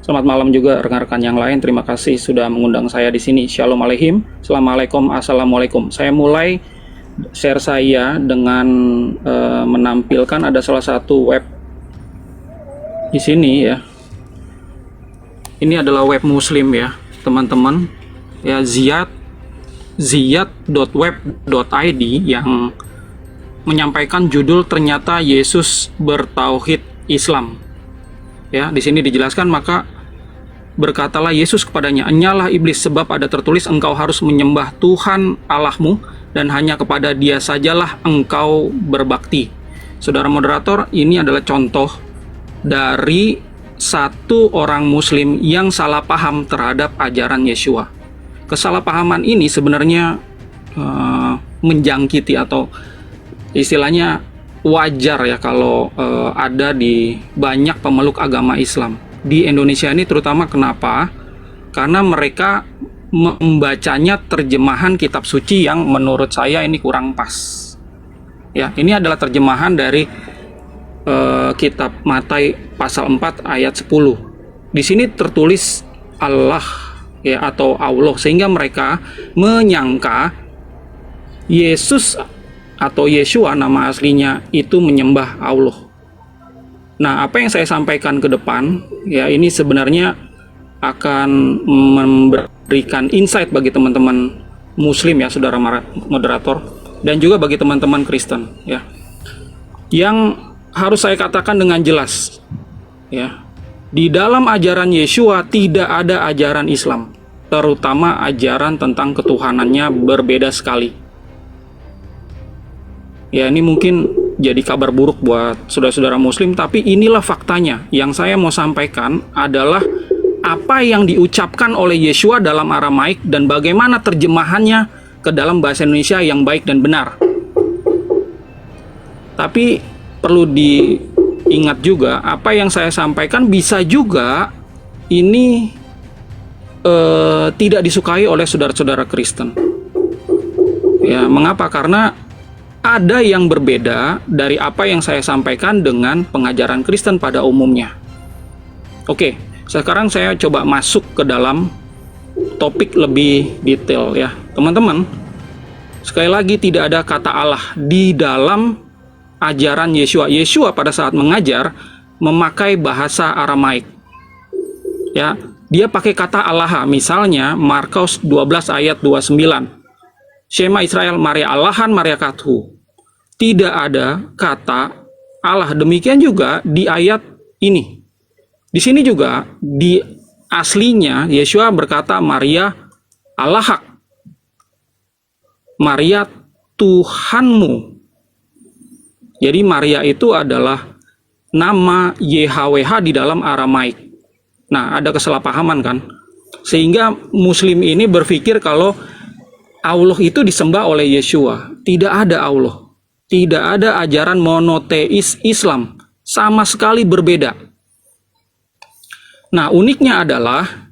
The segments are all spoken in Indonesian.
Selamat malam juga rekan-rekan yang lain. Terima kasih sudah mengundang saya di sini. Shalom aleihim. Assalamualaikum. Assalamualaikum. Saya mulai share saya dengan menampilkan ada salah satu web di sini ya. Ini adalah web Muslim ya, teman-teman. Ya, ziyad.web.id yang menyampaikan judul ternyata Yesus bertauhid Islam. Ya, di sini dijelaskan, maka berkatalah Yesus kepadanya, "Enyalah iblis, sebab ada tertulis, engkau harus menyembah Tuhan Allahmu dan hanya kepada Dia sajalah engkau berbakti." Saudara moderator, ini adalah contoh dari satu orang muslim yang salah paham terhadap ajaran Yeshua. Kesalahpahaman ini sebenarnya menjangkiti atau istilahnya wajar ya kalau ada di banyak pemeluk agama Islam di Indonesia ini, terutama kenapa? Karena mereka membacanya terjemahan kitab suci yang menurut saya ini kurang pas. Ya, ini adalah terjemahan dari kitab Matai pasal 4 ayat 10. Di sini tertulis Allah ya atau Allah, sehingga mereka menyangka Yesus atau Yeshua nama aslinya itu menyembah Allah. Nah, apa yang saya sampaikan ke depan ya, ini sebenarnya akan memberikan insight bagi teman-teman muslim ya, saudara moderator, dan juga bagi teman-teman Kristen ya. Yang harus saya katakan dengan jelas ya, di dalam ajaran Yeshua tidak ada ajaran Islam, terutama ajaran tentang ketuhanannya berbeda sekali. Ya, ini mungkin jadi kabar buruk buat saudara-saudara muslim, tapi inilah faktanya. Yang saya mau sampaikan adalah apa yang diucapkan oleh Yeshua dalam Aramaik dan bagaimana terjemahannya ke dalam bahasa Indonesia yang baik dan benar. Tapi perlu diingat juga, apa yang saya sampaikan bisa juga ini tidak disukai oleh saudara-saudara Kristen. Ya, mengapa? Karena ada yang berbeda dari apa yang saya sampaikan dengan pengajaran Kristen pada umumnya. Oke, sekarang saya coba masuk ke dalam topik lebih detail ya. Teman-teman, sekali lagi tidak ada kata Allah di dalam ajaran Yeshua. Yeshua pada saat mengajar memakai bahasa Aramaik. Ya, dia pakai kata Allah. Misalnya Markus 12 ayat 29. Shema Israel, Maria Allahan, Maria Kathu. Tidak ada kata Allah. Demikian juga di ayat ini. Di sini juga di aslinya Yeshua berkata Maria Allahak, Maria Tuhanmu. Jadi Maria itu adalah nama YHWH di dalam Aramaik. Nah, ada kesalahpahaman kan? Sehingga muslim ini berpikir kalau Allah itu disembah oleh Yeshua. Tidak ada Allah. Tidak ada ajaran monoteis Islam. Sama sekali berbeda. Nah, uniknya adalah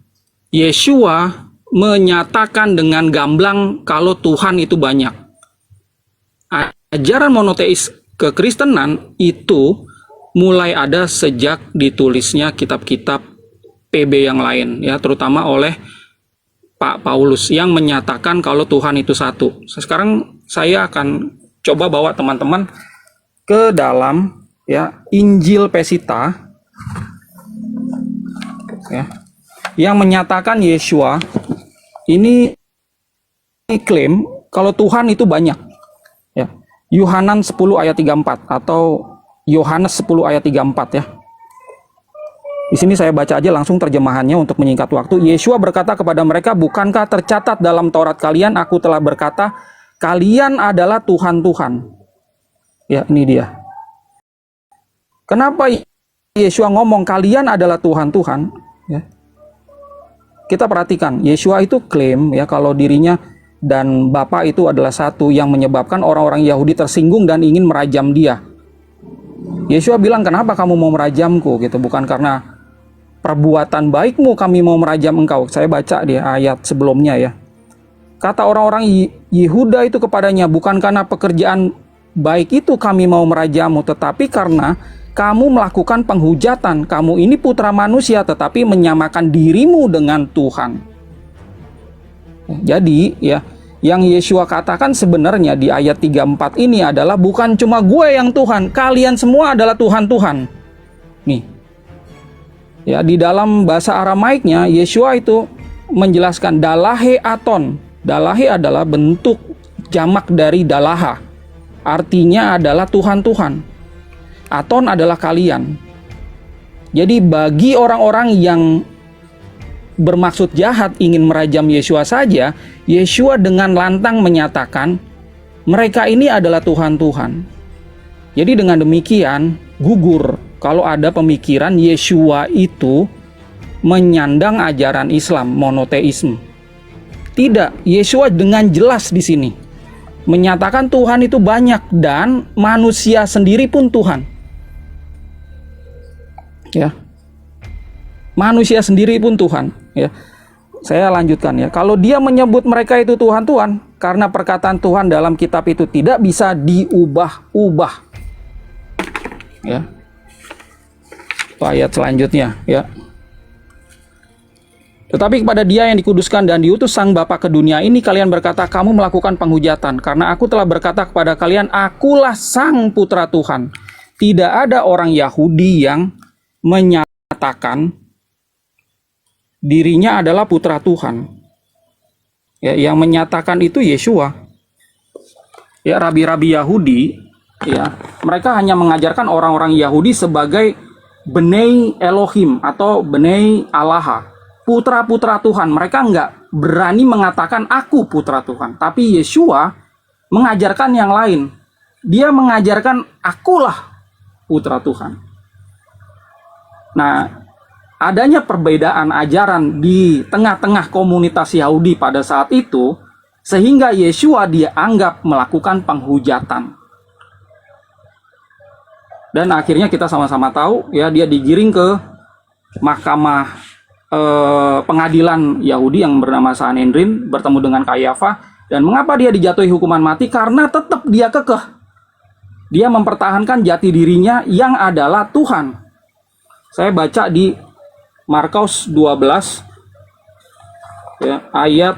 Yeshua menyatakan dengan gamblang kalau Tuhan itu banyak. Ajaran monoteis kekristenan itu mulai ada sejak ditulisnya kitab-kitab PB yang lain ya, terutama oleh Pak Paulus yang menyatakan kalau Tuhan itu satu. Sekarang saya akan coba bawa teman-teman ke dalam ya Injil Pesita ya, yang menyatakan Yeshua ini klaim kalau Tuhan itu banyak ya. Yohanan 10 ayat 34 atau Yohanes 10 ayat 34 ya. Di sini saya baca aja langsung terjemahannya untuk menyingkat waktu. Yeshua berkata kepada mereka, "Bukankah tercatat dalam Taurat kalian, aku telah berkata, kalian adalah Tuhan-Tuhan." Ya, ini dia. Kenapa Yeshua ngomong kalian adalah Tuhan-Tuhan? Ya. Kita perhatikan, Yeshua itu klaim ya kalau dirinya dan Bapa itu adalah satu, yang menyebabkan orang-orang Yahudi tersinggung dan ingin merajam dia. Yeshua bilang, "Kenapa kamu mau merajamku?" gitu, bukan karena perbuatan baikmu kami mau merajam engkau. Saya baca di ayat sebelumnya ya. Kata orang-orang Yehuda itu kepadanya, "Bukan karena pekerjaan baik itu kami mau merajamu, tetapi karena kamu melakukan penghujatan. Kamu ini putra manusia tetapi menyamakan dirimu dengan Tuhan. Jadi ya, yang Yeshua katakan sebenarnya di ayat 34 ini adalah bukan cuma gue yang Tuhan, kalian semua adalah Tuhan-Tuhan. Nih. Ya, di dalam bahasa Aramaiknya Yeshua itu menjelaskan dalahe aton. Dalahe adalah bentuk jamak dari dalaha. Artinya adalah Tuhan-Tuhan. Aton adalah kalian. Jadi bagi orang-orang yang bermaksud jahat ingin merajam Yeshua saja, Yeshua dengan lantang menyatakan mereka ini adalah Tuhan-Tuhan. Jadi dengan demikian gugur kalau ada pemikiran Yeshua itu menyandang ajaran Islam, monoteisme. Tidak, Yeshua dengan jelas di sini menyatakan Tuhan itu banyak dan manusia sendiri pun Tuhan. Ya, manusia sendiri pun Tuhan. Ya, saya lanjutkan ya. Kalau dia menyebut mereka itu Tuhan-Tuhan, karena perkataan Tuhan dalam kitab itu tidak bisa diubah-ubah. Ya, itu ayat selanjutnya. Ya. Tetapi kepada dia yang dikuduskan dan diutus Sang Bapa ke dunia ini, kalian berkata, kamu melakukan penghujatan. Karena aku telah berkata kepada kalian, akulah Sang Putra Tuhan. Tidak ada orang Yahudi yang menyatakan dirinya adalah putra Tuhan. Ya, yang menyatakan itu Yeshua. Ya, rabi-rabi Yahudi, ya, mereka hanya mengajarkan orang-orang Yahudi sebagai Bnei Elohim atau Bnei Allaha, putra-putra Tuhan. Mereka nggak berani mengatakan aku putra Tuhan. Tapi Yeshua mengajarkan yang lain. Dia mengajarkan akulah putra Tuhan. Nah, adanya perbedaan ajaran di tengah-tengah komunitas Yahudi pada saat itu, sehingga Yeshua dianggap melakukan penghujatan. Dan akhirnya kita sama-sama tahu, ya, dia digiring ke mahkamah pengadilan Yahudi yang bernama Sanhedrin, bertemu dengan Kayafa. Dan mengapa dia dijatuhi hukuman mati? Karena tetap dia kekeh. Dia mempertahankan jati dirinya yang adalah Tuhan. Saya baca di Markus 12 ya, ayat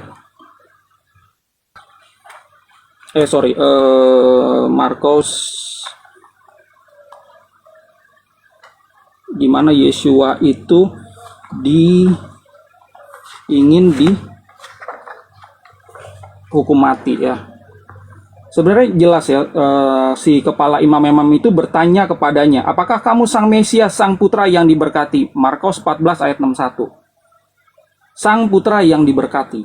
Markus di mana Yeshua itu ingin dihukum mati ya. Sebenarnya jelas ya, si kepala imam-imam itu bertanya kepadanya, apakah kamu Sang Mesias, Sang Putra yang diberkati? Markus 14 ayat 61. Sang Putra yang diberkati.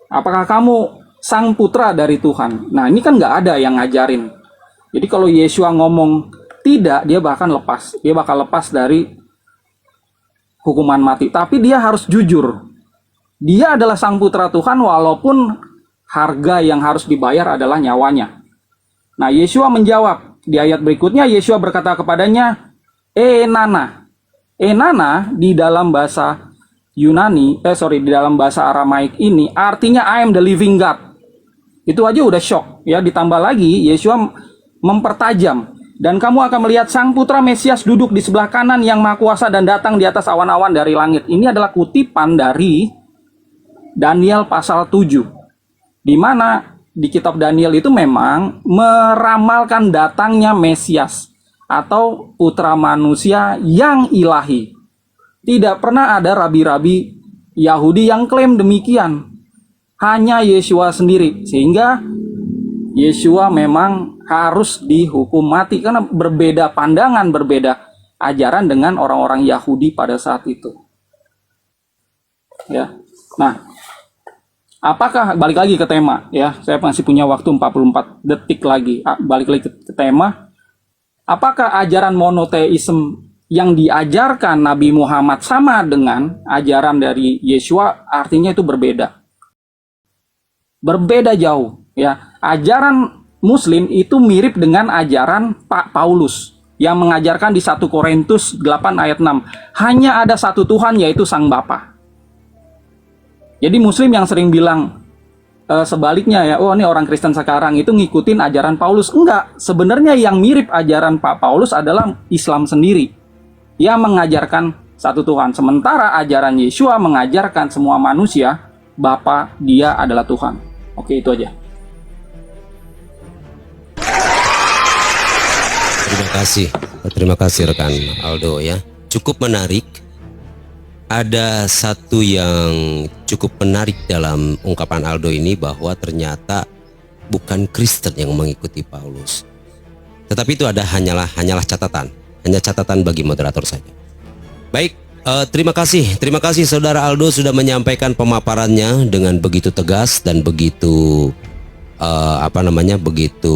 Apakah kamu Sang Putra dari Tuhan? Nah, ini kan nggak ada yang ngajarin. Jadi kalau Yeshua ngomong tidak, dia bahkan lepas. Dia bakal lepas dari hukuman mati. Tapi dia harus jujur. Dia adalah Sang Putra Tuhan walaupun harga yang harus dibayar adalah nyawanya. Nah, Yeshua menjawab. Di ayat berikutnya, Yeshua berkata kepadanya, Enana. Enana di dalam bahasa Yunani, di dalam bahasa Aramaik ini, artinya I am the living God. Itu aja udah shock. Ya, ditambah lagi, Yeshua mempertajam. Dan kamu akan melihat Sang Putra Mesias duduk di sebelah kanan yang Maha Kuasa dan datang di atas awan-awan dari langit. Ini adalah kutipan dari Daniel pasal 7. Di mana di kitab Daniel itu memang meramalkan datangnya Mesias atau putra manusia yang ilahi. Tidak pernah ada rabi-rabi Yahudi yang klaim demikian. Hanya Yeshua sendiri. Sehingga Yeshua memang harus dihukum mati karena berbeda pandangan, berbeda ajaran dengan orang-orang Yahudi pada saat itu. Ya. Nah, apakah, balik lagi ke tema ya, saya masih punya waktu 44 detik lagi, balik lagi ke tema, apakah ajaran monoteisme yang diajarkan Nabi Muhammad sama dengan ajaran dari Yeshua? Artinya itu berbeda jauh ya. Ajaran Muslim itu mirip dengan ajaran Pak Paulus yang mengajarkan di 1 Korintus 8 ayat 6, hanya ada satu Tuhan yaitu Sang Bapa. Jadi Muslim yang sering bilang sebaliknya ya, oh ini orang Kristen sekarang itu ngikutin ajaran Paulus. Enggak, sebenarnya yang mirip ajaran Pak Paulus adalah Islam sendiri. Ia mengajarkan satu Tuhan, sementara ajaran Yesua mengajarkan semua manusia Bapa dia adalah Tuhan. Oke, itu aja. Terima kasih rekan Aldo ya. Cukup menarik. Ada satu yang cukup menarik dalam ungkapan Aldo ini, bahwa ternyata bukan Kristen yang mengikuti Paulus. Tetapi itu hanyalah catatan, hanya catatan bagi moderator saja. Baik, terima kasih saudara Aldo sudah menyampaikan pemaparannya dengan begitu tegas dan begitu begitu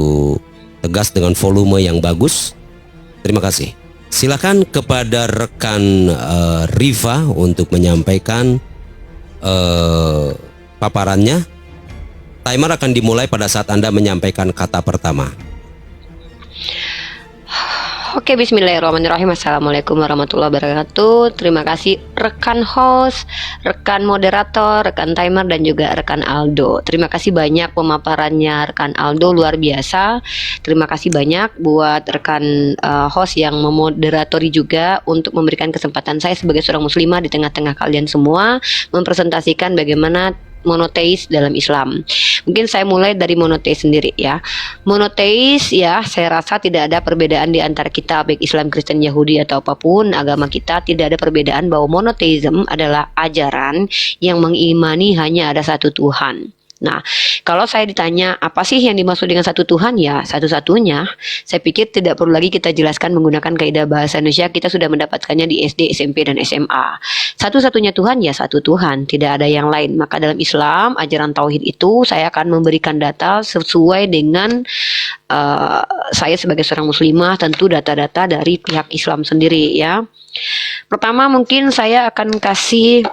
tegas dengan volume yang bagus. Terima kasih. Silakan kepada rekan Riva untuk menyampaikan paparannya. Timer akan dimulai pada saat Anda menyampaikan kata pertama. Oke, bismillahirrahmanirrahim. Assalamualaikum warahmatullahi wabarakatuh. Terima kasih rekan host, rekan moderator, rekan timer, dan juga rekan Aldo. Terima kasih banyak pemaparannya rekan Aldo, luar biasa. Terima kasih banyak buat rekan host yang memoderatori juga untuk memberikan kesempatan saya sebagai seorang muslimah di tengah-tengah kalian semua mempresentasikan bagaimana monoteis dalam Islam. Mungkin saya mulai dari monoteis sendiri ya. Monoteis ya, saya rasa tidak ada perbedaan di antara kita, baik Islam, Kristen, Yahudi atau apapun agama kita, tidak ada perbedaan bahwa monoteisme adalah ajaran yang mengimani hanya ada satu Tuhan. Nah, kalau saya ditanya apa sih yang dimaksud dengan satu Tuhan, ya satu-satunya, saya pikir tidak perlu lagi kita jelaskan menggunakan kaidah bahasa Indonesia, kita sudah mendapatkannya di SD, SMP, dan SMA. Satu-satunya Tuhan ya satu Tuhan, tidak ada yang lain. Maka dalam Islam, ajaran Tauhid itu saya akan memberikan data sesuai dengan saya sebagai seorang muslimah, tentu data-data dari pihak Islam sendiri ya. Pertama mungkin saya akan kasih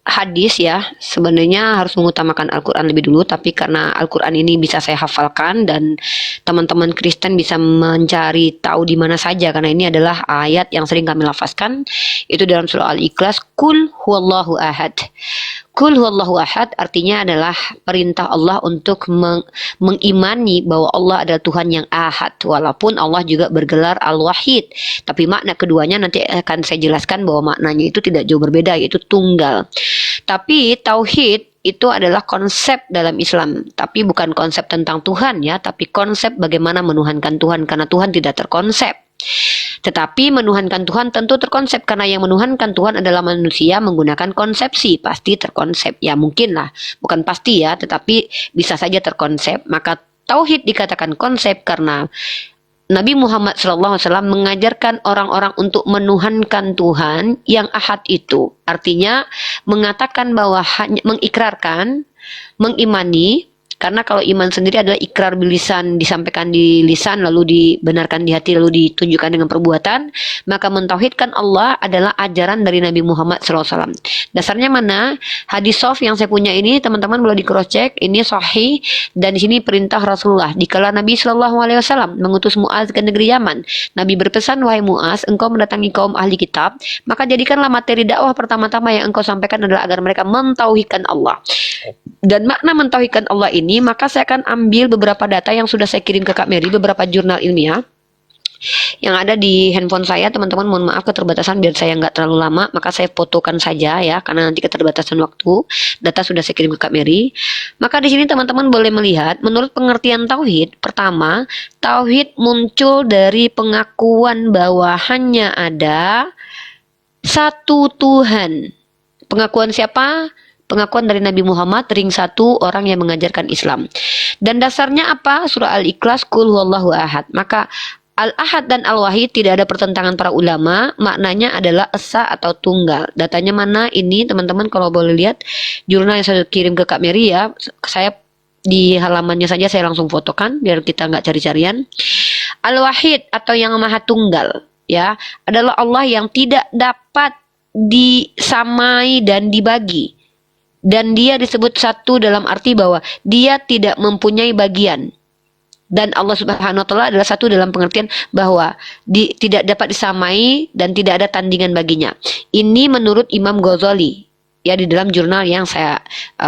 hadis ya. Sebenarnya harus mengutamakan Al-Quran lebih dulu, tapi karena Al-Quran ini bisa saya hafalkan dan teman-teman Kristen bisa mencari tahu di mana saja, karena ini adalah ayat yang sering kami lafazkan. Itu dalam surah Al-Ikhlas, Qul huwallahu ahad. Qul huwallahu ahad artinya adalah perintah Allah untuk mengimani bahwa Allah adalah Tuhan yang ahad, walaupun Allah juga bergelar Al-Wahid, tapi makna keduanya nanti akan saya jelaskan bahwa maknanya itu tidak jauh berbeda, yaitu tunggal. Tapi tauhid itu adalah konsep dalam Islam, tapi bukan konsep tentang Tuhan ya, tapi konsep bagaimana menuhankan Tuhan, karena Tuhan tidak terkonsep. Tetapi menuhankan Tuhan tentu terkonsep, karena yang menuhankan Tuhan adalah manusia menggunakan konsepsi, pasti terkonsep. Ya mungkin lah, bukan pasti ya, tetapi bisa saja terkonsep. Maka tauhid dikatakan konsep karena Nabi Muhammad SAW mengajarkan orang-orang untuk menuhankan Tuhan yang ahad itu. Artinya mengatakan bahwa hanya mengikrarkan, mengimani. Karena kalau iman sendiri adalah ikrar bilisan, disampaikan di lisan, lalu dibenarkan di hati, lalu ditunjukkan dengan perbuatan. Maka mentauhidkan Allah adalah ajaran dari Nabi Muhammad SAW. Dasarnya mana? Hadis sof yang saya punya ini, teman-teman boleh di cross check. Ini sahih, dan di sini perintah Rasulullah. Dikala Nabi SAW mengutus Muaz ke negeri Yaman, Nabi berpesan, wahai Muaz, engkau mendatangi kaum ahli kitab, maka jadikanlah materi dakwah pertama-tama yang engkau sampaikan adalah agar mereka mentauhidkan Allah. Dan makna mentauhidkan Allah ini, maka saya akan ambil beberapa data yang sudah saya kirim ke Kak Mary, beberapa jurnal ilmiah yang ada di handphone saya. Teman-teman mohon maaf keterbatasan, biar saya nggak terlalu lama, maka saya fotokan saja ya, karena nanti keterbatasan waktu. Data sudah saya kirim ke Kak Mary. Maka di sini teman-teman boleh melihat, menurut pengertian tauhid, pertama, tauhid muncul dari pengakuan bahwa hanya ada satu Tuhan. Pengakuan siapa? Pengakuan dari Nabi Muhammad, ring 1, orang yang mengajarkan Islam. Dan dasarnya apa? Surah Al-Ikhlas, Qul huwallahu ahad. Maka Al-Ahad dan Al-Wahid tidak ada pertentangan para ulama, maknanya adalah esa atau tunggal. Datanya mana ini teman-teman, kalau boleh lihat jurnal yang saya kirim ke Kak Mary ya, saya di halamannya saja saya langsung fotokan biar kita nggak cari-carian. Al-Wahid atau yang maha tunggal ya, adalah Allah yang tidak dapat disamai dan dibagi. Dan dia disebut satu dalam arti bahwa dia tidak mempunyai bagian. Dan Allah Subhanahu wa Ta'ala adalah satu dalam pengertian bahwa tidak dapat disamai dan tidak ada tandingan baginya. Ini menurut Imam Ghazali ya di dalam jurnal yang saya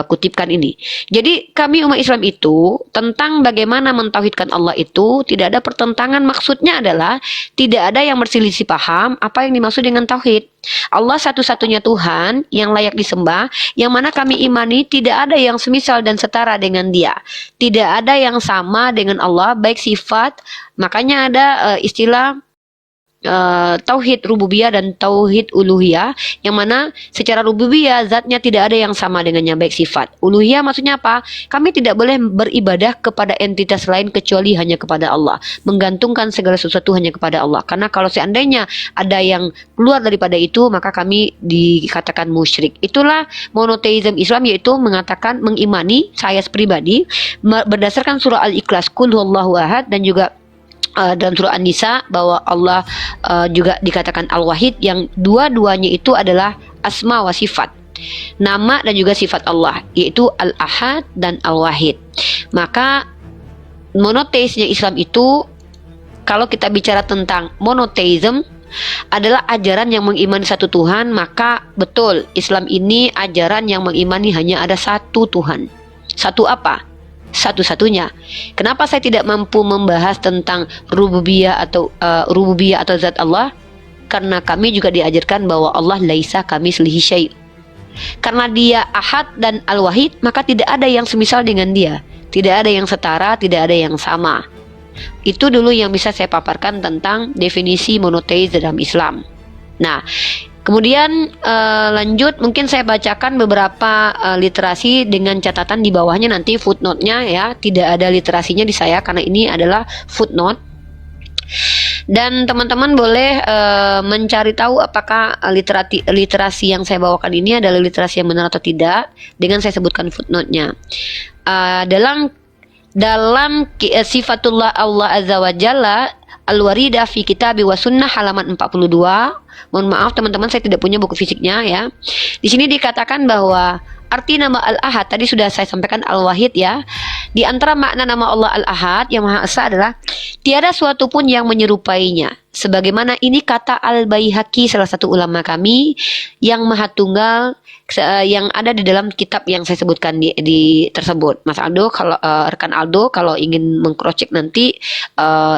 kutipkan ini. Jadi kami umat Islam itu tentang bagaimana mentauhidkan Allah itu tidak ada pertentangan, maksudnya adalah tidak ada yang berselisih paham apa yang dimaksud dengan tauhid. Allah satu-satunya Tuhan yang layak disembah, yang mana kami imani tidak ada yang semisal dan setara dengan Dia. Tidak ada yang sama dengan Allah, baik sifat, makanya ada istilah tauhid rububiyah dan tauhid uluhiyah, yang mana secara rububiyah zatnya tidak ada yang sama dengannya, baik sifat. Uluhiyah maksudnya apa? Kami tidak boleh beribadah kepada entitas lain kecuali hanya kepada Allah, menggantungkan segala sesuatu hanya kepada Allah, karena kalau seandainya ada yang keluar daripada itu maka kami dikatakan musyrik. Itulah monoteisme Islam, yaitu mengatakan, mengimani, saya pribadi berdasarkan surah Al-Ikhlas, Qul huwallahu ahad, dan juga dalam surah An-Nisa bahwa Allah juga dikatakan Al-Wahid, yang dua-duanya itu adalah asma wa sifat, nama dan juga sifat Allah, yaitu Al-Ahad dan Al-Wahid. Maka monoteisnya Islam itu, kalau kita bicara tentang monoteism, adalah ajaran yang mengimani satu Tuhan. Maka betul, Islam ini ajaran yang mengimani hanya ada satu Tuhan. Satu apa? Satu-satunya. Kenapa saya tidak mampu membahas tentang rububiyah atau zat Allah? Karena kami juga diajarkan bahwa Allah laisa kamitslihi syai'. Karena Dia Ahad dan Al-Wahid, maka tidak ada yang semisal dengan Dia. Tidak ada yang setara, tidak ada yang sama. Itu dulu yang bisa saya paparkan tentang definisi monoteis dalam Islam. Nah, kemudian lanjut, mungkin saya bacakan beberapa literasi dengan catatan di bawahnya, nanti footnote-nya ya, tidak ada literasinya di saya karena ini adalah footnote. Dan teman-teman boleh mencari tahu apakah literasi yang saya bawakan ini adalah literasi yang benar atau tidak dengan saya sebutkan footnote-nya. Dalam sifatullah Allah Azza wa Jalla Al-Waridah fi Kitabi wa Sunnah halaman 42. Mohon maaf teman-teman, saya tidak punya buku fisiknya ya. Di sini dikatakan bahwa arti nama Al-Ahad tadi sudah saya sampaikan, Al-Wahid ya. Di antara makna nama Allah Al-Ahad yang Maha Esa adalah tiada suatu pun yang menyerupainya. Sebagaimana ini kata Al-Baihaqi, salah satu ulama kami yang Maha Tunggal, yang ada di dalam kitab yang saya sebutkan di tersebut. Mas Aldo, kalau rekan Aldo kalau ingin mengcross-check nanti,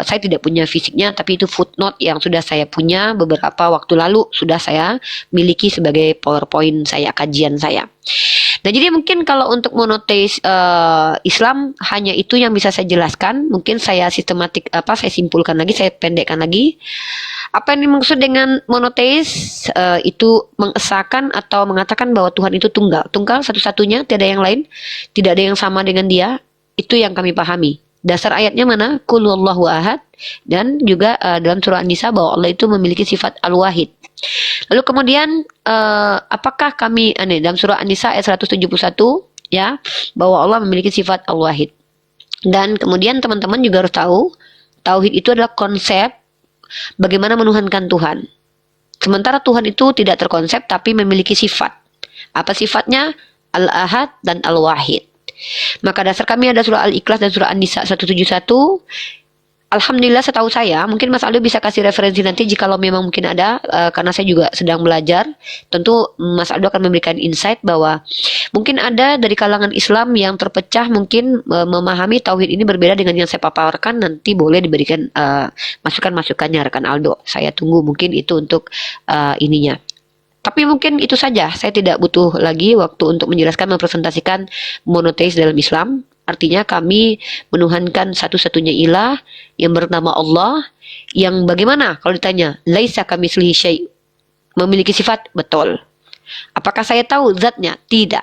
saya tidak punya fisiknya, tapi itu footnote yang sudah saya punya beberapa waktu lalu, sudah saya miliki sebagai PowerPoint saya, kajian saya. Nah, jadi mungkin kalau untuk monoteis Islam hanya itu yang bisa saya jelaskan. Mungkin saya saya simpulkan lagi, saya pendekkan lagi. Apa yang dimaksud dengan monoteis? Itu mengesahkan atau mengatakan bahwa Tuhan itu tunggal satu-satunya, tiada yang lain, tidak ada yang sama dengan Dia. Itu yang kami pahami. Dasar ayatnya mana? Qul huwallahu ahad, dan juga dalam surah An-Nisa bahwa Allah itu memiliki sifat Al-Wahid. Lalu kemudian apakah kami dalam surah An-Nisa ayat 171 ya, bahwa Allah memiliki sifat Al-Wahid. Dan kemudian teman-teman juga harus tahu, tauhid itu adalah konsep bagaimana menuhankan Tuhan. Sementara Tuhan itu tidak terkonsep tapi memiliki sifat. Apa sifatnya? Al-Ahad dan Al-Wahid. Maka dasar kami ada surah Al-Ikhlas dan surah An-Nisa 171. Alhamdulillah setahu saya, mungkin Mas Aldo bisa kasih referensi nanti jikalau memang mungkin ada, karena saya juga sedang belajar. Tentu Mas Aldo akan memberikan insight bahwa mungkin ada dari kalangan Islam yang terpecah, mungkin memahami tauhid ini berbeda dengan yang saya paparkan. Nanti boleh diberikan masukan-masukannya rekan Aldo. Saya tunggu mungkin itu untuk ininya. Tapi mungkin itu saja, saya tidak butuh lagi waktu untuk menjelaskan, mempresentasikan monoteis dalam Islam. Artinya kami menuhankan satu-satunya ilah yang bernama Allah, yang bagaimana kalau ditanya laisa kamitslihi syai', memiliki sifat, betul. Apakah saya tahu zatnya? Tidak.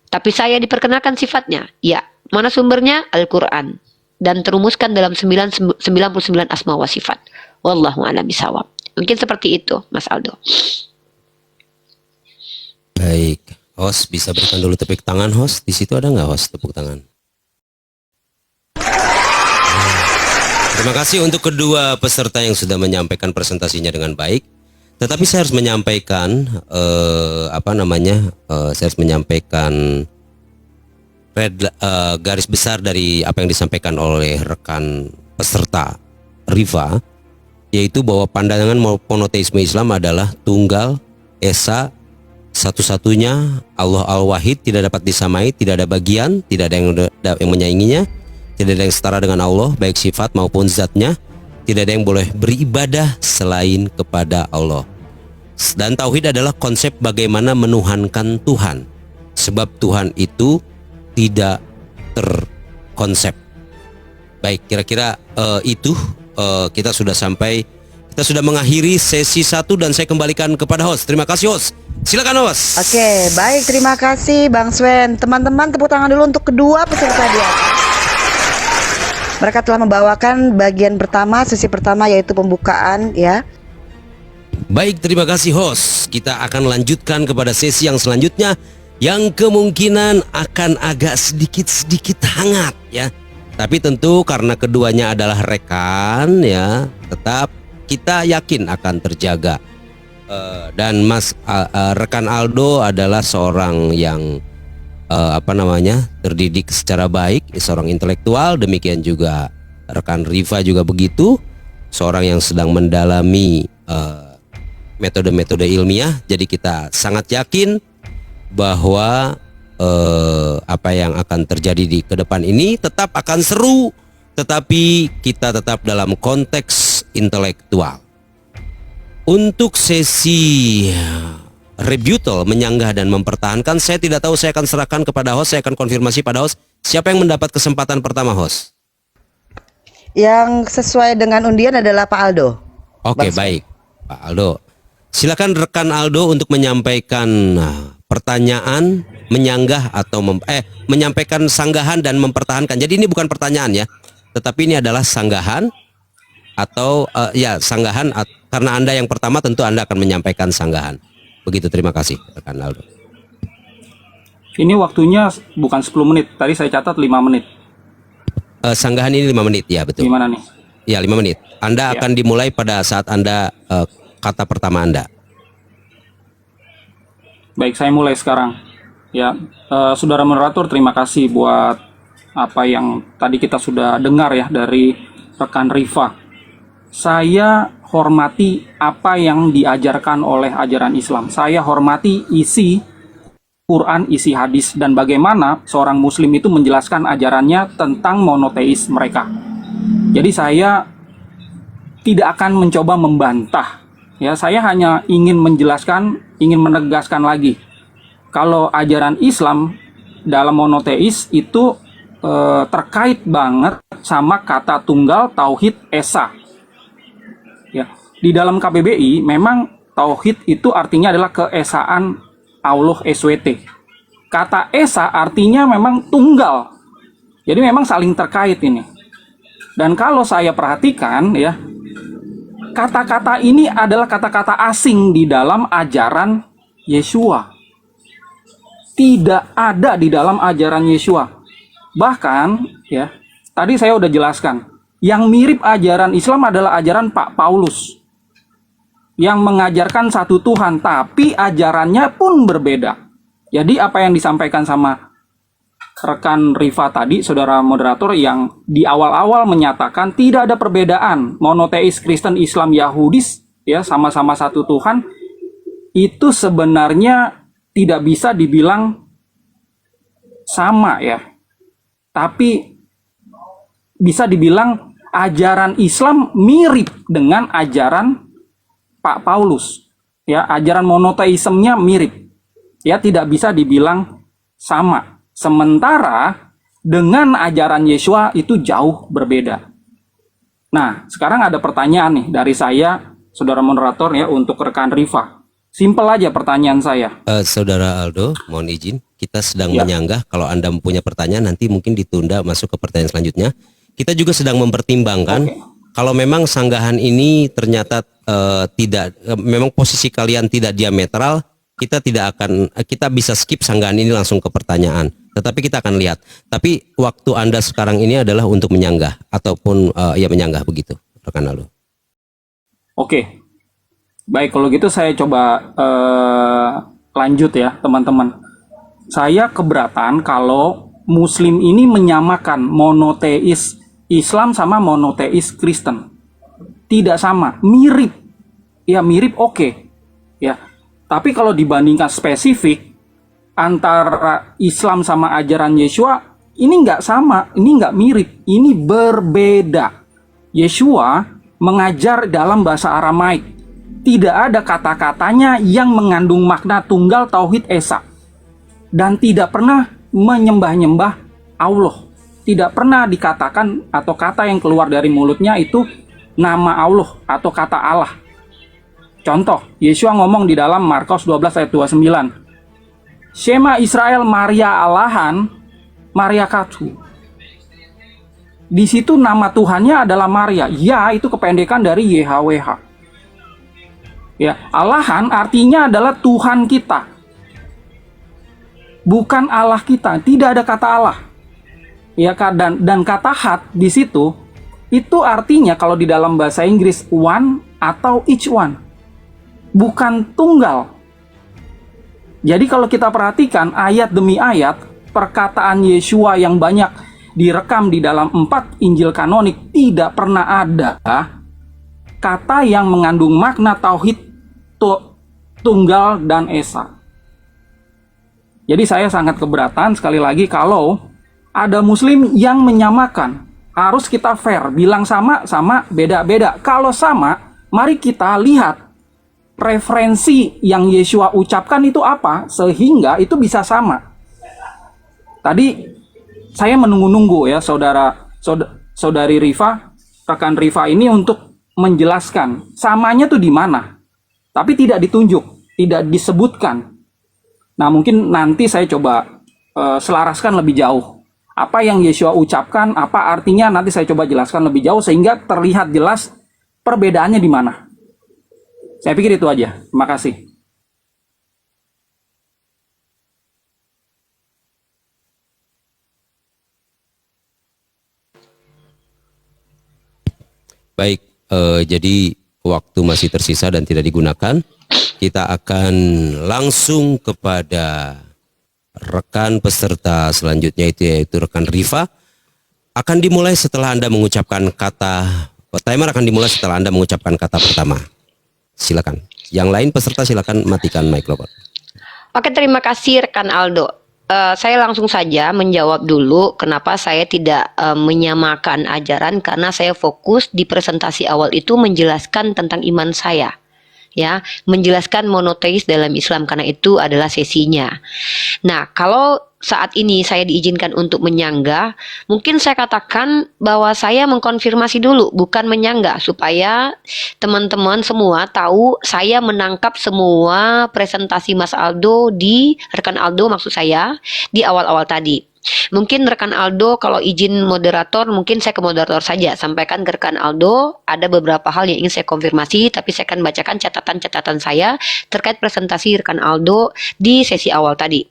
Tapi saya diperkenalkan sifatnya? Ya. Mana sumbernya? Al-Quran. Dan terumuskan dalam 99 asma wa sifat. Wallahu a'lam bishawab. Mungkin seperti itu Mas Aldo. Baik, host bisa berikan dulu tepuk tangan, host. Di situ ada nggak host tepuk tangan? Terima kasih untuk kedua peserta yang sudah menyampaikan presentasinya dengan baik. Tetapi saya harus menyampaikan saya harus menyampaikan garis besar dari apa yang disampaikan oleh rekan peserta Riva, yaitu bahwa pandangan monoteisme Islam adalah tunggal, esa, satu-satunya, Allah Al-Wahid, tidak dapat disamai, tidak ada bagian, tidak ada yang menyainginya, tidak ada yang setara dengan Allah, baik sifat maupun zatnya. Tidak ada yang boleh beribadah selain kepada Allah. Dan tauhid adalah konsep bagaimana menuhankan Tuhan. Sebab Tuhan itu tidak terkonsep. Baik, kira-kira itu kita sudah sampai. Kita sudah mengakhiri sesi 1 dan saya kembalikan kepada host. Terima kasih host. Silakan host. Oke, baik, terima kasih Bang Swen. Teman-teman tepuk tangan dulu untuk kedua peserta dia. Mereka telah membawakan bagian pertama, sesi pertama yaitu pembukaan ya. Baik, terima kasih host. Kita akan lanjutkan kepada sesi yang selanjutnya yang kemungkinan akan agak sedikit hangat ya. Tapi tentu karena keduanya adalah rekan ya, tetap kita yakin akan terjaga. Dan rekan Aldo adalah seorang yang terdidik secara baik, seorang intelektual. Demikian juga rekan Riva juga begitu, seorang yang sedang mendalami metode-metode ilmiah. Jadi kita sangat yakin bahwa apa yang akan terjadi di ke depan ini tetap akan seru, tetapi kita tetap dalam konteks intelektual. Untuk sesi rebuttal, menyanggah dan mempertahankan, saya tidak tahu, saya akan serahkan kepada host, saya akan konfirmasi pada host. Siapa yang mendapat kesempatan pertama host? Yang sesuai dengan undian adalah Pak Aldo. Oke, baik Pak Aldo. Silakan rekan Aldo untuk menyampaikan pertanyaan, menyanggah atau menyampaikan sanggahan dan mempertahankan. Jadi ini bukan pertanyaan ya, tetapi ini adalah sanggahan atau sanggahan. Karena Anda yang pertama, tentu Anda akan menyampaikan sanggahan. Begitu, terima kasih rekan Aldo. Ini waktunya bukan 10 menit, tadi saya catat 5 menit. Sanggahan ini 5 menit ya, betul. Gimana nih? Ya, 5 menit. Anda Ya. akan dimulai pada saat Anda kata pertama Anda. Baik, saya mulai sekarang. Ya, saudara moderator, terima kasih buat apa yang tadi kita sudah dengar ya dari rekan Riva. Saya hormati apa yang diajarkan oleh ajaran Islam. Saya hormati isi Quran, isi hadis, dan bagaimana seorang muslim itu menjelaskan ajarannya tentang monoteis mereka. Jadi saya tidak akan mencoba membantah. Ya, saya hanya ingin menjelaskan, ingin menegaskan lagi. Kalau ajaran Islam dalam monoteis itu terkait banget sama kata tunggal, tauhid, esa. Ya, di dalam KBBI memang tauhid itu artinya adalah keesaan Allah SWT. Kata esa artinya memang tunggal. Jadi memang saling terkait ini. Dan kalau saya perhatikan ya, kata-kata ini adalah kata-kata asing di dalam ajaran Yeshua. Tidak ada di dalam ajaran Yeshua. Bahkan ya, tadi saya udah jelaskan, yang mirip ajaran Islam adalah ajaran Pak Paulus yang mengajarkan satu Tuhan, tapi ajarannya pun berbeda. Jadi apa yang disampaikan sama rekan Riva tadi, saudara moderator, yang di awal-awal menyatakan tidak ada perbedaan monoteis, Kristen, Islam, Yahudis, ya sama-sama satu Tuhan, itu sebenarnya tidak bisa dibilang sama ya, tapi bisa dibilang ajaran Islam mirip dengan ajaran Pak Paulus, ya, ajaran monoteismenya mirip, ya, tidak bisa dibilang sama. Sementara dengan ajaran Yeshua itu jauh berbeda. Nah, sekarang ada pertanyaan nih dari saya, saudara moderator ya, untuk rekan Riva. Simpel aja pertanyaan saya. Saudara Aldo, mohon izin, kita sedang Ya. menyanggah. Kalau Anda mempunyai pertanyaan, nanti mungkin ditunda masuk ke pertanyaan selanjutnya. Kita juga sedang mempertimbangkan, Oke. kalau memang sanggahan ini ternyata memang posisi kalian tidak diametral, kita bisa skip sanggahan ini langsung ke pertanyaan. Tetapi kita akan lihat. Tapi waktu Anda sekarang ini adalah untuk menyanggah ataupun menyanggah, begitu, rekan Aldo. Oke. Baik, kalau gitu saya coba lanjut ya, teman-teman. Saya keberatan kalau Muslim ini menyamakan monoteis Islam sama monoteis Kristen. Tidak sama, mirip. Ya, mirip oke. Ya. Tapi kalau dibandingkan spesifik antara Islam sama ajaran Yeshua, ini nggak sama, ini nggak mirip, ini berbeda. Yeshua mengajar dalam bahasa Aramaik. Tidak ada kata-katanya yang mengandung makna tunggal tauhid esa. Dan tidak pernah menyembah-nyembah Allah. Tidak pernah dikatakan atau kata yang keluar dari mulutnya itu nama Allah atau kata Allah. Contoh, Yeshua ngomong di dalam Markus 12 ayat 29. Shema Israel Maria Allahan, Maria Katu. Di situ nama Tuhannya adalah Maria. Ya, itu kependekan dari YHWH. Ya, Allahan artinya adalah Tuhan kita. Bukan Allah kita, tidak ada kata Allah. Ya, dan kata hat di situ itu artinya kalau di dalam bahasa Inggris one atau each one. Bukan tunggal. Jadi kalau kita perhatikan ayat demi ayat, perkataan Yeshua yang banyak direkam di dalam 4 Injil kanonik, tidak pernah ada kata yang mengandung makna tauhid tunggal dan esa. Jadi saya sangat keberatan sekali lagi kalau ada muslim yang menyamakan. Harus kita fair, bilang sama beda-beda. Kalau sama, mari kita lihat referensi yang Yeshua ucapkan itu apa, sehingga itu bisa sama. Tadi saya menunggu-nunggu ya saudari Rifa, rekan Rifa ini untuk menjelaskan samanya tuh di mana. Tapi tidak ditunjuk, tidak disebutkan. Nah, mungkin nanti saya coba selaraskan lebih jauh. Apa yang Yeshua ucapkan, apa artinya, nanti saya coba jelaskan lebih jauh sehingga terlihat jelas perbedaannya di mana. Saya pikir itu aja. Terima kasih. Baik, jadi waktu masih tersisa dan tidak digunakan. Kita akan langsung kepada rekan peserta selanjutnya, yaitu rekan Rifa. Akan dimulai setelah Anda mengucapkan kata, timer akan dimulai setelah Anda mengucapkan kata pertama. Silakan. Yang lain peserta silakan matikan mikrofon. Oke, terima kasih rekan Aldo. Saya langsung saja menjawab dulu kenapa saya tidak menyamakan ajaran, karena saya fokus di presentasi awal itu menjelaskan tentang iman saya. Ya, menjelaskan monoteis dalam Islam, karena itu adalah sesinya. Nah, kalau saat ini saya diizinkan untuk menyanggah, mungkin saya katakan bahwa saya mengkonfirmasi dulu, bukan menyanggah, supaya teman-teman semua tahu saya menangkap semua presentasi Mas Aldo rekan Aldo maksud saya, di awal-awal tadi. Mungkin rekan Aldo kalau izin moderator, mungkin saya ke moderator saja, sampaikan ke rekan Aldo, ada beberapa hal yang ingin saya konfirmasi, tapi saya akan bacakan catatan-catatan saya terkait presentasi rekan Aldo di sesi awal tadi.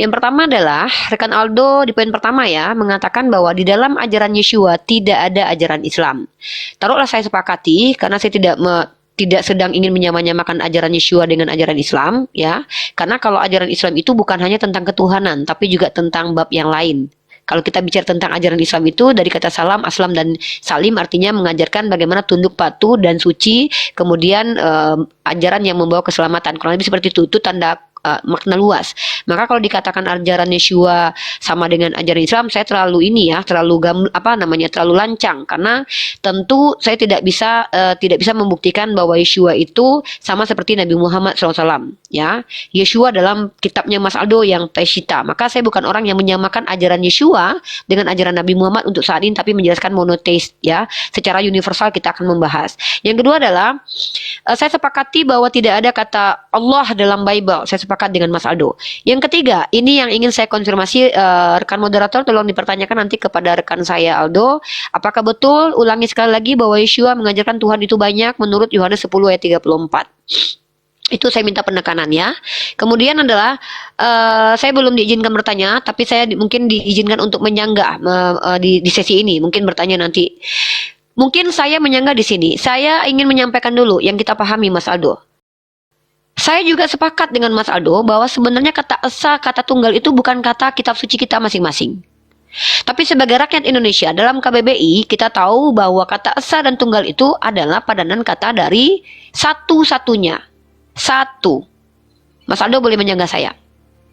Yang pertama adalah rekan Aldo di poin pertama ya mengatakan bahwa di dalam ajaran Yeshua tidak ada ajaran Islam. Taruhlah saya sepakati, karena saya tidak sedang ingin menyamakan ajaran Yeshua dengan ajaran Islam ya. Karena kalau ajaran Islam itu bukan hanya tentang ketuhanan, tapi juga tentang bab yang lain. Kalau kita bicara tentang ajaran Islam itu dari kata salam, aslam, dan salim artinya mengajarkan bagaimana tunduk patuh dan suci, kemudian ajaran yang membawa keselamatan. Kurang lebih seperti itu tanda makna luas. Maka kalau dikatakan ajaran Yeshua sama dengan ajaran Islam, saya terlalu terlalu lancang, karena tentu saya tidak bisa membuktikan bahwa Yeshua itu sama seperti Nabi Muhammad SAW. Ya, Yeshua dalam kitabnya Mas Aldo yang Peshitta. Maka saya bukan orang yang menyamakan ajaran Yeshua dengan ajaran Nabi Muhammad untuk saat ini, tapi menjelaskan monoteis ya. Secara universal kita akan membahas. Yang kedua adalah saya sepakati bahwa tidak ada kata Allah dalam Bible. Saya sepakat dengan Mas Aldo. Yang ketiga, ini yang ingin saya konfirmasi, rekan moderator tolong dipertanyakan nanti kepada rekan saya Aldo, apakah betul, ulangi sekali lagi, bahwa Yeshua mengajarkan Tuhan itu banyak menurut Yohanes 10 ayat 34. Itu saya minta penekanan ya. Kemudian adalah saya belum diizinkan bertanya, tapi saya mungkin diizinkan untuk menyanggah di sesi ini, mungkin bertanya nanti. Mungkin saya menyanggah di sini. Saya ingin menyampaikan dulu yang kita pahami, Mas Aldo. Saya juga sepakat dengan Mas Aldo bahwa sebenarnya kata esa, kata tunggal itu bukan kata kitab suci kita masing-masing. Tapi sebagai rakyat Indonesia dalam KBBI, kita tahu bahwa kata esa dan tunggal itu adalah padanan kata dari satu-satunya. Satu. Mas Aldo boleh menjaga saya.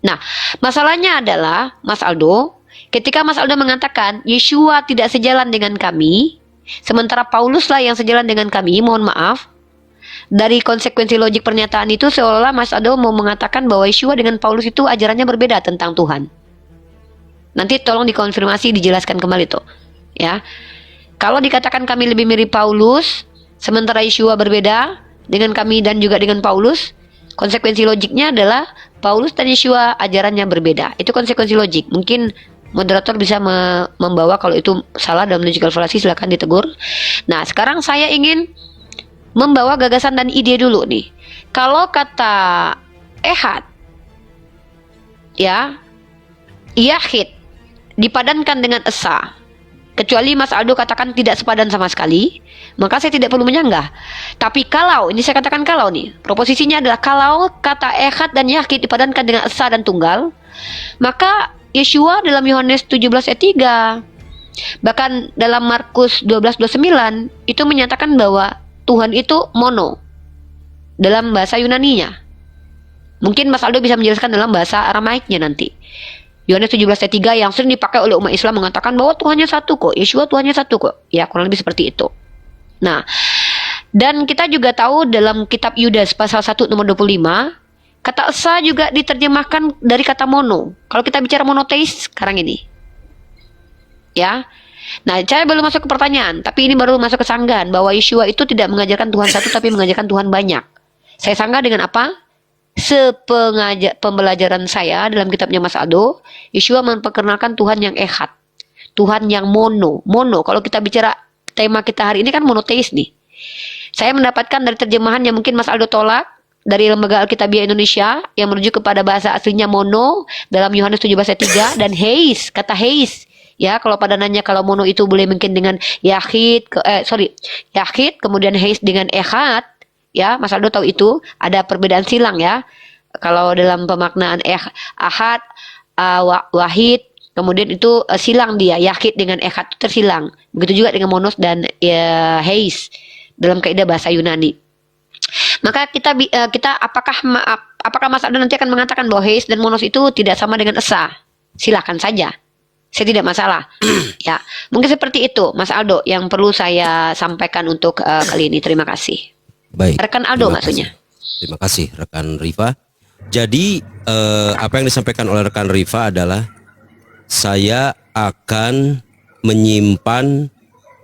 Nah, masalahnya adalah Mas Aldo, ketika Mas Aldo mengatakan Yeshua tidak sejalan dengan kami, sementara Pauluslah yang sejalan dengan kami, mohon maaf. Dari konsekuensi logik pernyataan itu seolah-olah Mas Aldo mau mengatakan bahwa Yeshua dengan Paulus itu ajarannya berbeda tentang Tuhan. Nanti tolong dikonfirmasi, dijelaskan kembali tuh, ya. Kalau dikatakan kami lebih mirip Paulus, sementara Yeshua berbeda dengan kami dan juga dengan Paulus, konsekuensi logiknya adalah Paulus dan Yeshua ajarannya berbeda. Itu konsekuensi logik. Mungkin moderator bisa membawa kalau itu salah dalam logical fallacy, silakan ditegur. Nah, sekarang saya ingin membawa gagasan dan ide dulu nih. Kalau kata Ehad, ya, Yahid dipadankan dengan Esa, kecuali Mas Aldo katakan tidak sepadan sama sekali, maka saya tidak perlu menyanggah. Tapi kalau, ini saya katakan kalau nih, proposisinya adalah kalau kata Ehad dan Yahid dipadankan dengan Esa dan Tunggal, maka Yeshua dalam Yohanes 17 ayat 3, bahkan dalam Markus 12:29 itu menyatakan bahwa Tuhan itu mono dalam bahasa Yunaninya. Mungkin Mas Aldo bisa menjelaskan dalam bahasa Aramaiknya nanti. Yohanes 17 ayat 3 yang sering dipakai oleh umat Islam mengatakan bahwa Tuhannya satu kok, Yeshua Tuhannya satu kok. Ya, kurang lebih seperti itu. Nah, dan kita juga tahu dalam kitab Yudas pasal 1 nomor 25, kata esa juga diterjemahkan dari kata mono. Kalau kita bicara monoteis sekarang ini. Ya. Nah, saya belum masuk ke pertanyaan, tapi ini baru masuk ke sanggahan bahwa Yeshua itu tidak mengajarkan Tuhan satu tapi mengajarkan Tuhan banyak. Saya sanggah dengan apa? Pembelajaran saya dalam kitabnya Mas Aldo, Yeshua memperkenalkan Tuhan yang ehad, Tuhan yang mono. Mono, kalau kita bicara tema kita hari ini kan monoteis nih. Saya mendapatkan dari terjemahan yang mungkin Mas Aldo tolak, dari Lembaga Alkitabiah Indonesia yang merujuk kepada bahasa aslinya mono dalam Yohanes 17 ayat 3, dan heis, kata heis. Ya, kalau padanannya kalau mono itu boleh mungkin dengan Yahid, Yahid, kemudian heis dengan ehad. Ya, Mas Aldo tahu itu ada perbedaan silang ya. Kalau dalam pemaknaan ahad, wahid, kemudian itu silang dia, Yahid dengan ehad itu tersilang. Begitu juga dengan monos dan heis dalam kaidah bahasa Yunani. Maka kita apakah Mas Aldo nanti akan mengatakan bahwa heis dan monos itu tidak sama dengan esa? Silakan saja. Saya tidak masalah. Ya, mungkin seperti itu Mas Aldo yang perlu saya sampaikan untuk kali ini. Terima kasih. Baik. Rekan Aldo maksudnya. Terima kasih rekan Rifa. Jadi apa yang disampaikan oleh rekan Rifa adalah saya akan menyimpan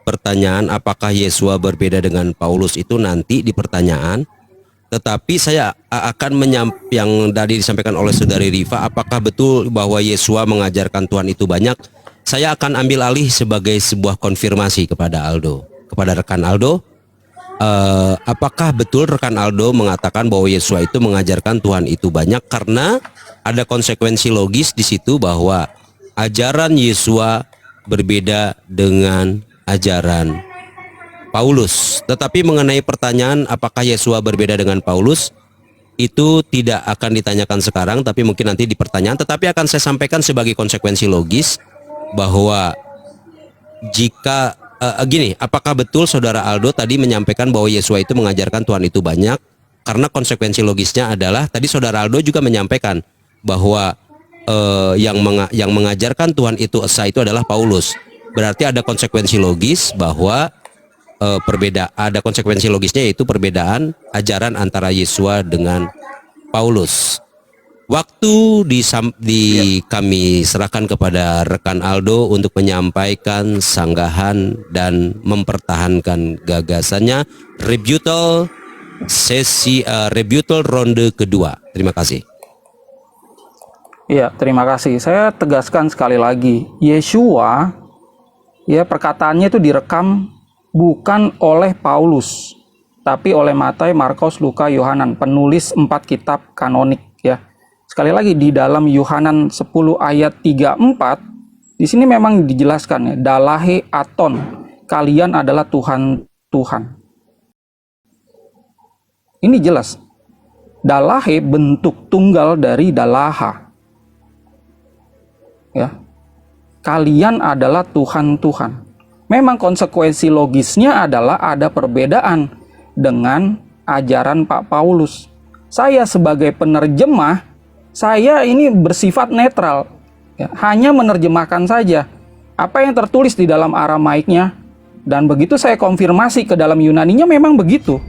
pertanyaan apakah Yeshua berbeda dengan Paulus itu nanti di pertanyaan. Tetapi saya akan yang tadi disampaikan oleh saudari Rifa, apakah betul bahwa Yeshua mengajarkan Tuhan itu banyak? Saya akan ambil alih sebagai sebuah konfirmasi kepada Aldo, kepada rekan Aldo. Apakah betul rekan Aldo mengatakan bahwa Yeshua itu mengajarkan Tuhan itu banyak? Karena ada konsekuensi logis di situ bahwa ajaran Yeshua berbeda dengan ajaran Paulus. Tetapi mengenai pertanyaan apakah Yeshua berbeda dengan Paulus, itu tidak akan ditanyakan sekarang, tapi mungkin nanti di pertanyaan. Tetapi akan saya sampaikan sebagai konsekuensi logis bahwa jika gini, apakah betul saudara Aldo tadi menyampaikan bahwa Yeshua itu mengajarkan Tuhan itu banyak? Karena konsekuensi logisnya adalah tadi saudara Aldo juga menyampaikan bahwa yang mengajarkan Tuhan itu esa itu adalah Paulus. Berarti ada konsekuensi logis bahwa ada konsekuensi logisnya, yaitu perbedaan ajaran antara Yeshua dengan Paulus. Waktu kami serahkan kepada rekan Aldo untuk menyampaikan sanggahan dan mempertahankan gagasannya. Rebuttal ronde kedua. Terima kasih. Iya, terima kasih. Saya tegaskan sekali lagi, Yeshua, ya, perkataannya itu direkam bukan oleh Paulus, tapi oleh Matius, Markus, Lukas, Yohanan, penulis 4 kitab kanonik, ya. Sekali lagi di dalam Yohanan 10 ayat 34, di sini memang dijelaskan ya, dalahe aton, kalian adalah Tuhan. Ini jelas. Dalahe bentuk tunggal dari dalaha. Ya. Kalian adalah Tuhan. Memang konsekuensi logisnya adalah ada perbedaan dengan ajaran Pak Paulus. Saya sebagai penerjemah, saya ini bersifat netral, ya, hanya menerjemahkan saja apa yang tertulis di dalam Aramaiknya, dan begitu saya konfirmasi ke dalam Yunaninya memang begitu.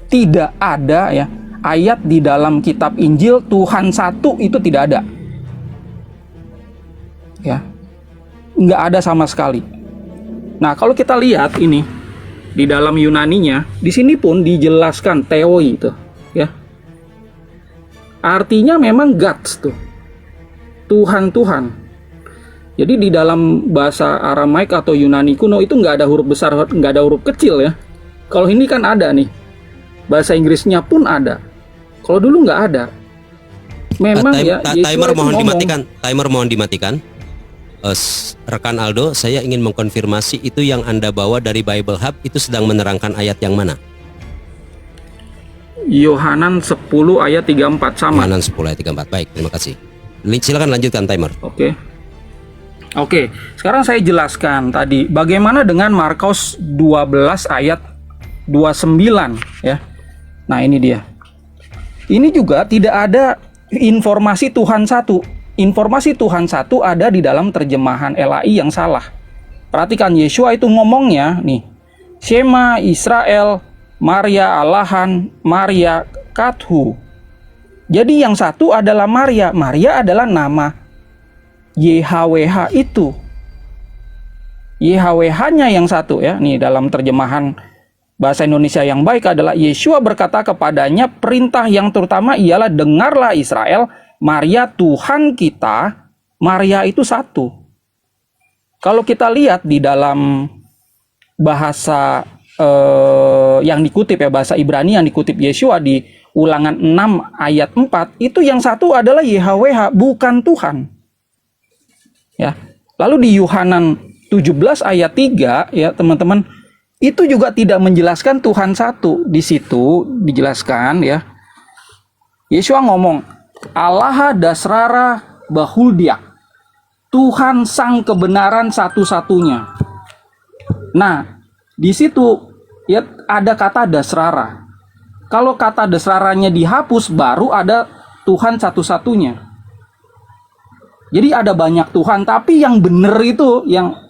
Tidak ada ya ayat di dalam kitab Injil Tuhan satu, itu tidak ada. Ya, nggak ada sama sekali. Nah, kalau kita lihat ini di dalam Yunaninya, di sini pun dijelaskan theoi itu, ya. Artinya memang gods tuh, Tuhan-Tuhan. Jadi di dalam bahasa Aramaik atau Yunani kuno itu nggak ada huruf besar, nggak ada huruf kecil ya. Kalau ini kan ada nih. Bahasa Inggrisnya pun ada. Kalau dulu nggak ada. Memang ya. Timer mohon dimatikan. Timer mohon dimatikan. Rekan Aldo, saya ingin mengkonfirmasi itu yang Anda bawa dari Bible Hub itu sedang menerangkan ayat yang mana? Yohanan 10 ayat 34 sama. Yohanan 10 ayat 34. Baik, terima kasih. Silakan lanjutkan timer. Oke, sekarang saya jelaskan tadi bagaimana dengan Markus 12 ayat 29 ya. Nah, ini dia. Ini juga tidak ada informasi Tuhan satu. Informasi Tuhan satu ada di dalam terjemahan LAI yang salah. Perhatikan, Yesua itu ngomongnya nih, Shema Israel, Maria Allahan, Maria Kathu. Jadi yang satu adalah Maria. Maria adalah nama YHWH itu. YHWH-nya yang satu ya. Nih dalam terjemahan bahasa Indonesia yang baik adalah Yesua berkata kepadanya, perintah yang terutama ialah dengarlah Israel, Maria Tuhan kita, Maria itu satu. Kalau kita lihat di dalam bahasa yang dikutip ya, bahasa Ibrani yang dikutip Yesua di Ulangan 6 ayat 4, itu yang satu adalah YHWH, bukan Tuhan. Ya. Lalu di Yohanan 17 ayat 3 ya teman-teman, itu juga tidak menjelaskan Tuhan satu. Di situ dijelaskan ya, Yesua ngomong Allah dasrara bahuldia, Tuhan sang kebenaran satu-satunya. Nah, di situ ya ada kata dasrara. Kalau kata dasraranya dihapus, baru ada Tuhan satu-satunya. Jadi ada banyak Tuhan, tapi yang benar itu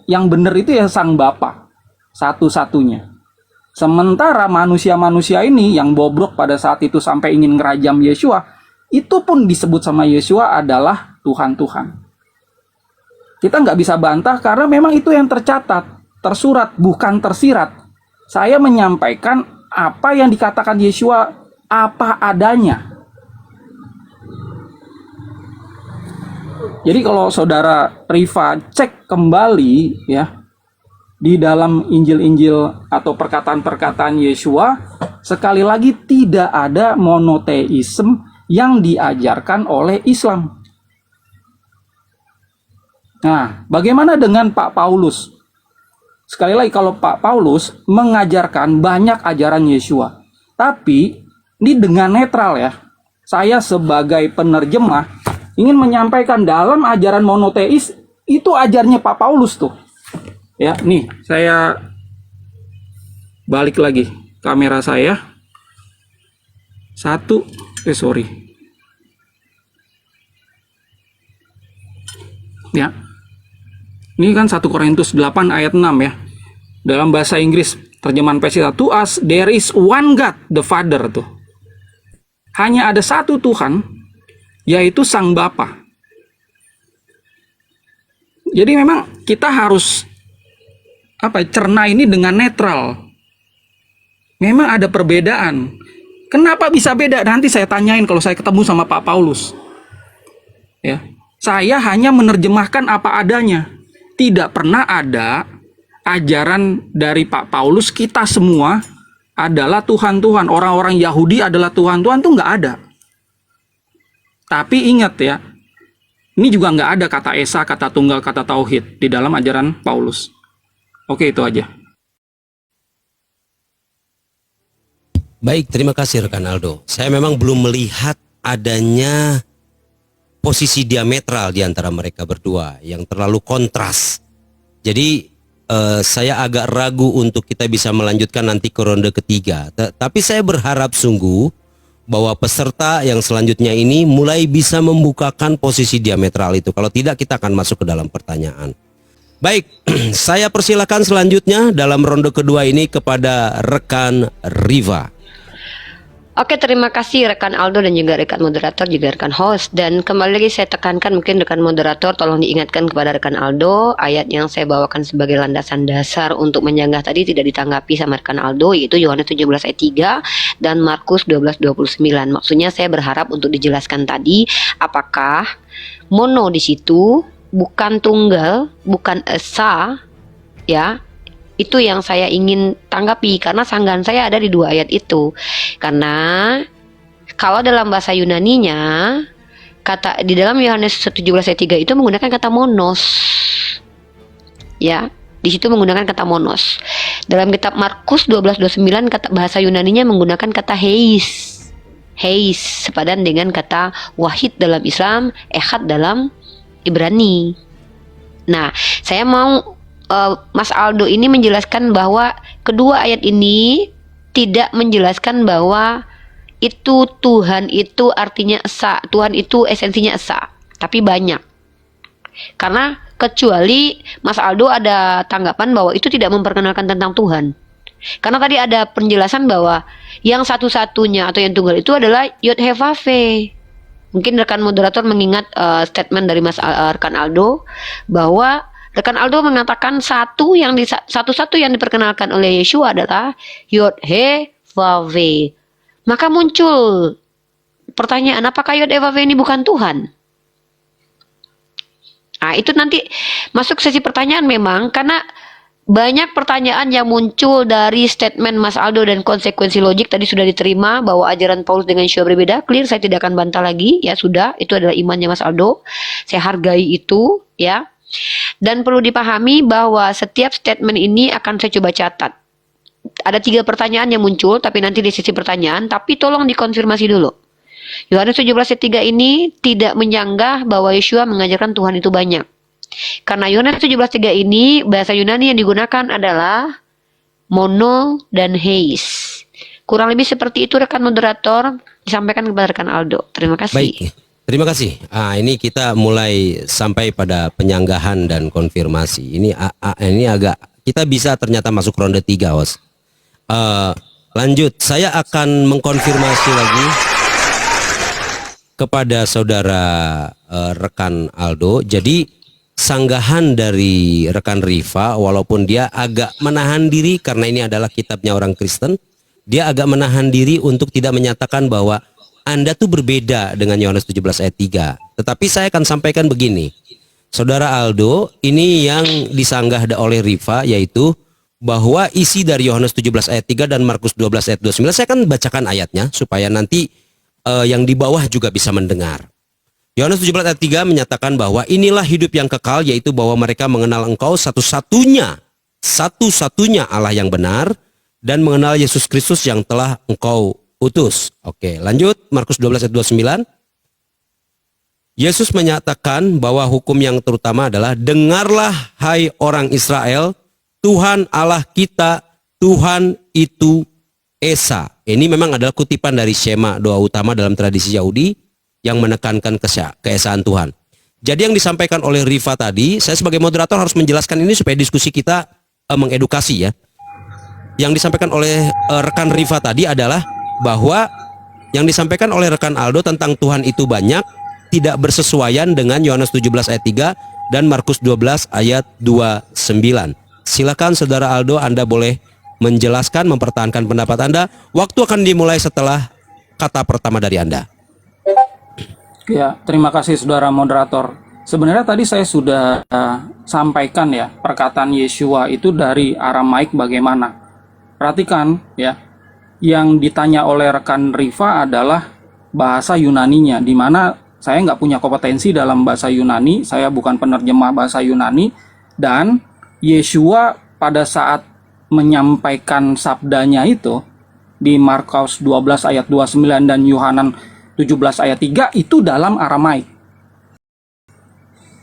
yang benar itu ya Sang Bapa satu-satunya. Sementara manusia-manusia ini yang bobrok pada saat itu sampai ingin ngerajam Yesua, itu pun disebut sama Yesua adalah Tuhan-Tuhan. Kita nggak bisa bantah karena memang itu yang tercatat, tersurat, bukan tersirat. Saya menyampaikan apa yang dikatakan Yesua apa adanya. Jadi kalau saudara Riva cek kembali ya di dalam Injil-Injil atau perkataan-perkataan Yesua, sekali lagi tidak ada monoteisme yang diajarkan oleh Islam. Nah, bagaimana dengan Pak Paulus? Sekali lagi, kalau Pak Paulus mengajarkan banyak ajaran Yesua, tapi ini dengan netral ya. Saya sebagai penerjemah ingin menyampaikan dalam ajaran monoteis itu ajarnya Pak Paulus tuh. Ya, nih saya balik lagi kamera saya. Ya. Ini kan 1 Korintus 8 ayat 6 ya. Dalam bahasa Inggris terjemahan Pesita, to us there is one God, the Father tuh. Hanya ada satu Tuhan, yaitu Sang Bapa. Jadi memang kita harus cerna ini dengan netral. Memang ada perbedaan. Kenapa bisa beda? Nanti saya tanyain kalau saya ketemu sama Pak Paulus. Ya, saya hanya menerjemahkan apa adanya. Tidak pernah ada ajaran dari Pak Paulus kita semua adalah Tuhan-Tuhan. Orang-orang Yahudi adalah Tuhan-Tuhan, tuh nggak ada. Tapi ingat ya, ini juga nggak ada kata esa, kata tunggal, kata tauhid di dalam ajaran Paulus. Oke, itu aja. Baik, terima kasih rekan Aldo. Saya memang belum melihat adanya posisi diametral di antara mereka berdua yang terlalu kontras. Jadi saya agak ragu untuk kita bisa melanjutkan nanti ke ronde ketiga. Tapi saya berharap sungguh bahwa peserta yang selanjutnya ini mulai bisa membukakan posisi diametral itu. Kalau tidak, kita akan masuk ke dalam pertanyaan. Baik, saya persilakan selanjutnya dalam ronde kedua ini kepada rekan Riva. Oke, terima kasih rekan Aldo dan juga rekan moderator, juga rekan host. Dan kembali lagi saya tekankan, mungkin rekan moderator tolong diingatkan kepada rekan Aldo, ayat yang saya bawakan sebagai landasan dasar untuk menyanggah tadi tidak ditanggapi sama rekan Aldo, yaitu Yohanes 17 ayat 3 dan Markus 12:29. Maksudnya saya berharap untuk dijelaskan tadi, apakah mono di situ bukan tunggal, bukan esa, ya. Itu yang saya ingin tanggapi, karena sanggahan saya ada di dua ayat itu. Karena kalau dalam bahasa Yunaninya, kata di dalam Yohanes 17 ayat 3 itu menggunakan kata monos. Ya, di situ menggunakan kata monos. Dalam kitab Markus 12:29 kata bahasa Yunaninya menggunakan kata heis. Heis sepadan dengan kata wahid dalam Islam, ehad dalam Ibrani. Nah, saya mau Mas Aldo ini menjelaskan bahwa kedua ayat ini tidak menjelaskan bahwa itu Tuhan itu artinya esa, Tuhan itu esensinya esa, tapi banyak. Karena kecuali Mas Aldo ada tanggapan bahwa itu tidak memperkenalkan tentang Tuhan. Karena tadi ada penjelasan bahwa yang satu-satunya atau yang tunggal itu adalah Yod He Vav He. Mungkin rekan moderator mengingat statement dari rekan Aldo bahwa rekan Aldo mengatakan satu-satu yang diperkenalkan oleh Yeshua adalah Yod He Vav He. Maka muncul pertanyaan, apakah Yod He Vav He ini bukan Tuhan? Nah, itu nanti masuk sesi pertanyaan memang, karena banyak pertanyaan yang muncul dari statement Mas Aldo dan konsekuensi logik tadi sudah diterima bahwa ajaran Paulus dengan Yeshua berbeda. Clear, saya tidak akan bantah lagi. Ya sudah, itu adalah imannya Mas Aldo. Saya hargai itu, ya. Dan perlu dipahami bahwa setiap statement ini akan saya coba catat. Ada 3 pertanyaan yang muncul, tapi nanti di sesi pertanyaan, tapi tolong dikonfirmasi dulu. Yohanes 17 ayat 3 ini tidak menyanggah bahwa Yeshua mengajarkan Tuhan itu banyak. Karena Yohanes 17 ayat 3 ini, bahasa Yunani yang digunakan adalah mono dan heis. Kurang lebih seperti itu rekan moderator, disampaikan kepada rekan Aldo. Terima kasih. Baik. Terima kasih. Ini kita mulai sampai pada penyanggahan dan konfirmasi. Ini agak kita bisa ternyata masuk ronde 3, Host. Lanjut, saya akan mengkonfirmasi lagi kepada saudara rekan Aldo. Jadi sanggahan dari rekan Riva, walaupun dia agak menahan diri karena ini adalah kitabnya orang Kristen, dia agak menahan diri untuk tidak menyatakan bahwa Anda tuh berbeda dengan Yohanes 17 ayat 3. Tetapi saya akan sampaikan begini. Saudara Aldo, ini yang disanggah oleh Riva, yaitu bahwa isi dari Yohanes 17 ayat 3 dan Markus 12 ayat 29. Saya akan bacakan ayatnya supaya nanti yang di bawah juga bisa mendengar. Yohanes 17 ayat 3 menyatakan bahwa inilah hidup yang kekal, yaitu bahwa mereka mengenal Engkau satu-satunya Allah yang benar, dan mengenal Yesus Kristus yang telah Engkau utus. Oke, lanjut Markus 12 ayat 29. Yesus menyatakan bahwa hukum yang terutama adalah, dengarlah hai orang Israel, Tuhan Allah kita, Tuhan itu Esa. Ini memang adalah kutipan dari Shema, doa utama dalam tradisi Yahudi yang menekankan keesaan Tuhan. Jadi yang disampaikan oleh Riva tadi, saya sebagai moderator harus menjelaskan ini supaya diskusi kita mengedukasi ya. Yang disampaikan oleh rekan Riva tadi adalah bahwa yang disampaikan oleh rekan Aldo tentang Tuhan itu banyak tidak bersesuaian dengan Yohanes 17 ayat 3 dan Markus 12 ayat 29. Silakan saudara Aldo, Anda boleh menjelaskan, mempertahankan pendapat Anda. Waktu akan dimulai setelah kata pertama dari Anda. Ya, terima kasih saudara moderator. Sebenarnya tadi saya sudah sampaikan ya, perkataan Yeshua itu dari Aramaik bagaimana. Perhatikan ya, yang ditanya oleh rekan Riva adalah bahasa Yunaninya, di mana saya nggak punya kompetensi dalam bahasa Yunani, saya bukan penerjemah bahasa Yunani, dan Yeshua pada saat menyampaikan sabdanya itu di Markus 12 ayat 29 dan Yohanan 17 ayat 3 itu dalam Aramaik.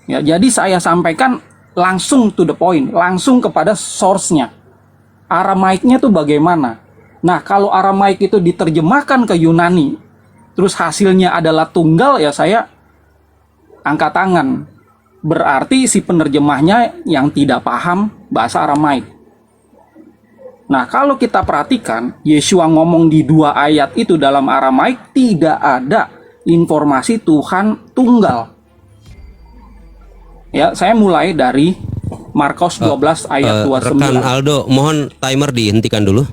Ya, jadi saya sampaikan langsung to the point, langsung kepada source-nya. Aramaiknya tuh bagaimana? Nah, kalau Aramaik itu diterjemahkan ke Yunani, terus hasilnya adalah tunggal, ya saya angkat tangan. Berarti si penerjemahnya yang tidak paham bahasa Aramaik. Nah, kalau kita perhatikan, Yeshua ngomong di 2 ayat itu dalam Aramaik tidak ada informasi Tuhan tunggal. Ya, saya mulai dari Markus 12 ayat 29. Rekan Aldo, mohon timer dihentikan dulu.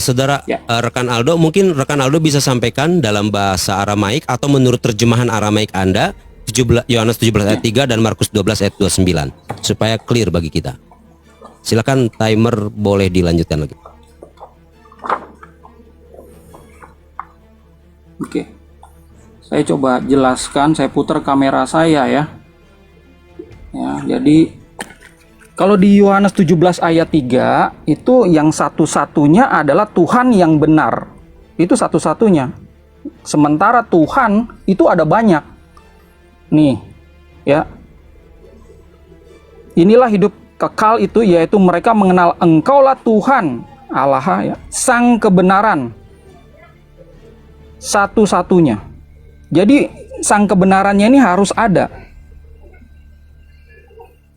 Saudara, Ya. rekan Aldo, mungkin rekan Aldo bisa sampaikan dalam bahasa Aramaik atau menurut terjemahan Aramaik Anda, Yohanes 17 ayat 3 dan Markus 12 ayat 29, supaya clear bagi kita. Silakan, timer boleh dilanjutkan lagi. Oke. Saya coba jelaskan, saya putar kamera saya ya. Ya, jadi kalau di Yohanes 17 ayat 3 itu yang satu-satunya adalah Tuhan yang benar. Itu satu-satunya. Sementara Tuhan itu ada banyak. Nih, ya. Inilah hidup kekal itu, yaitu mereka mengenal Engkaulah Tuhan Allah, ya, Sang kebenaran, satu-satunya. Jadi sang kebenarannya ini harus ada.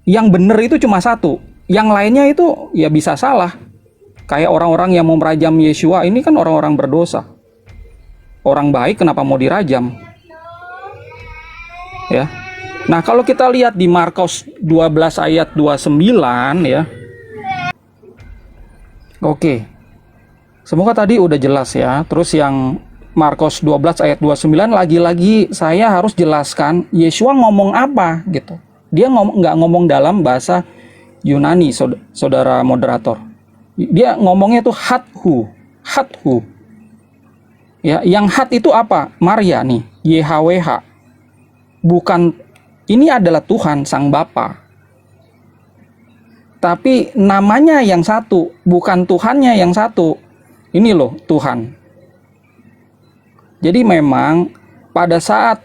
Yang benar itu cuma satu, yang lainnya itu ya bisa salah. Kayak orang-orang yang mau merajam Yeshua, ini kan orang-orang berdosa. Orang baik kenapa mau dirajam? Ya. Nah, kalau kita lihat di Markus 12 ayat 29 ya. Oke. Semoga tadi udah jelas ya. Terus yang Markus 12 ayat 29 lagi-lagi saya harus jelaskan Yeshua ngomong apa gitu. Dia nggak ngomong dalam bahasa Yunani, saudara moderator. Dia ngomongnya tuh hathu. Ya, yang hat itu apa? Maria nih, YHWH. Bukan, ini adalah Tuhan Sang Bapa. Tapi namanya yang satu, bukan Tuhannya yang satu. Ini loh Tuhan. Jadi memang pada saat